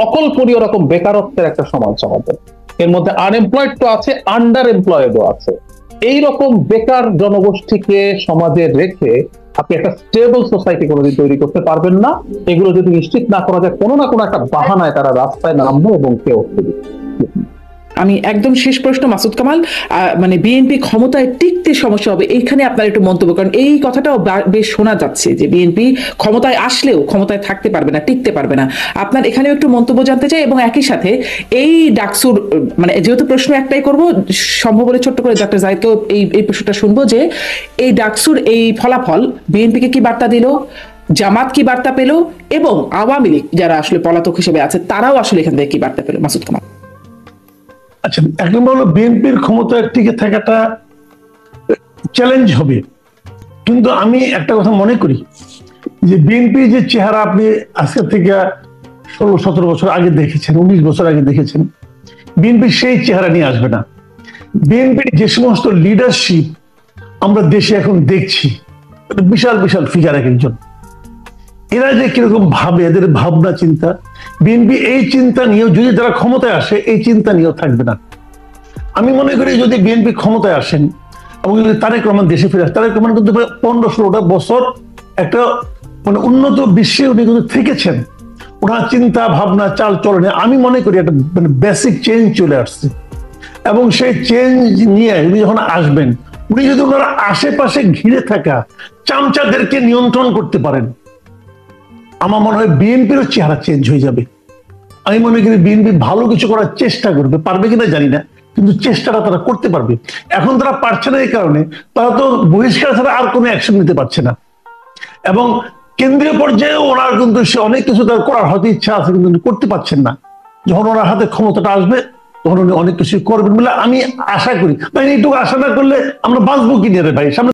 অকল্পনীয় রকম বেকারত্বের একটা সমাজ আমাদের, এর মধ্যে আনএমপ্লয়েড তো আছে, আন্ডার এমপ্লয়েডও আছে। এইরকম বেকার জনগোষ্ঠীকে সমাজে রেখে আপনি একটা স্টেবল সোসাইটি কোনোদিন তৈরি করতে পারবেন না। এগুলো যদি নিশ্চিত না করা যায়, কোনো না কোনো একটা বাহানায় তারা রাস্তায় নামবে এবং কেউ। আমি একদম শেষ প্রশ্ন, মাসুদ কামাল, মানে বিএনপি ক্ষমতায় টিকতে সমস্যা হবে, এইখানে আপনার একটু মন্তব্য করেন। এই কথাটাও বেশ শোনা যাচ্ছে যে বিএনপি ক্ষমতায় আসলেও ক্ষমতায় থাকতে পারবে না, টিকতে পারবে না। আপনার এখানেও একটু মন্তব্য জানতে চাই। এবং একই সাথে এই ডাকসুর, মানে যেহেতু প্রশ্ন একটাই করব, সম্ভব হলে ছোট্ট করে ডক্টর জাহিদকেও এই প্রশ্নটা শুনবো, যে এই ডাকসুর এই ফলাফল বিএনপিকে কি বার্তা দিল, জামাত কি বার্তা পেল, এবং আওয়ামী লীগ যারা আসলে পলাতক হিসেবে আছে তারাও আসলে এখান থেকে কি বার্তা পেল? মাসুদ কামাল। আচ্ছা, এক নম্বর হলো বিএনপির ক্ষমতায় টিকে থাকাটা চ্যালেঞ্জ হবে, কিন্তু আমি একটা কথা মনে করি যে বিএনপি যে চেহারা আপনি আজকে থেকে 16-17 বছর আগে দেখেছেন, 19 বছর আগে দেখেছেন, বিএনপি সেই চেহারা নিয়ে আসবে না। বিএনপির যে সমস্ত লিডারশিপ আমরা দেশে এখন দেখছি, বিশাল বিশাল ফিগার এক একজন, এরা যে কিরকম ভাবে, এদের ভাবনা চিন্তা, বিএনপি এই চিন্তা নিয়েও যদি যারা ক্ষমতায় আসে এই চিন্তা নিয়েও থাকবে না। আমি মনে করি যদি বিএনপি ক্ষমতায় আসেন এবং যদি তারেক রহমান দেশে ফিরে আসে, তারেক রহমান কিন্তু 15-16টা বছর একটা মানে উন্নত বিশ্বে উনি কিন্তু থেকেছেন, ওনার চিন্তা ভাবনা চাল চলনে আমি মনে করি একটা মানে বেসিক চেঞ্জ চলে আসছে। এবং সেই চেঞ্জ নিয়ে উনি যখন আসবেন, উনি যদি ওনার আশেপাশে ঘিরে থাকা চামচাদেরকে নিয়ন্ত্রণ করতে পারেন, আমার মনে হয় বিএনপিরও চেহারা চেঞ্জ হয়ে যাবে। আমি মনে করি বিএনপি ভালো কিছু করার চেষ্টা করবে, পারবে কিনা জানি না, কিন্তু চেষ্টাটা তারা করতে পারবে। এখন তারা পারছে না এই কারণে তারা তো বহিষ্কার ছাড়া আর কোনো অ্যাকশন নিতে পারছে না, এবং কেন্দ্রীয় পর্যায়ে ওনার কিন্তু সে অনেক কিছু তার করার হয়তো ইচ্ছা আছে, কিন্তু করতে পারছেন না। যখন ওনার হাতে ক্ষমতাটা আসবে তখন উনি অনেক কিছু করবেন বলে আমি আশা করি। এইটুকু আশা না করলে আমরা বাঁচবো কি নিয়ে রে ভাই? সামনে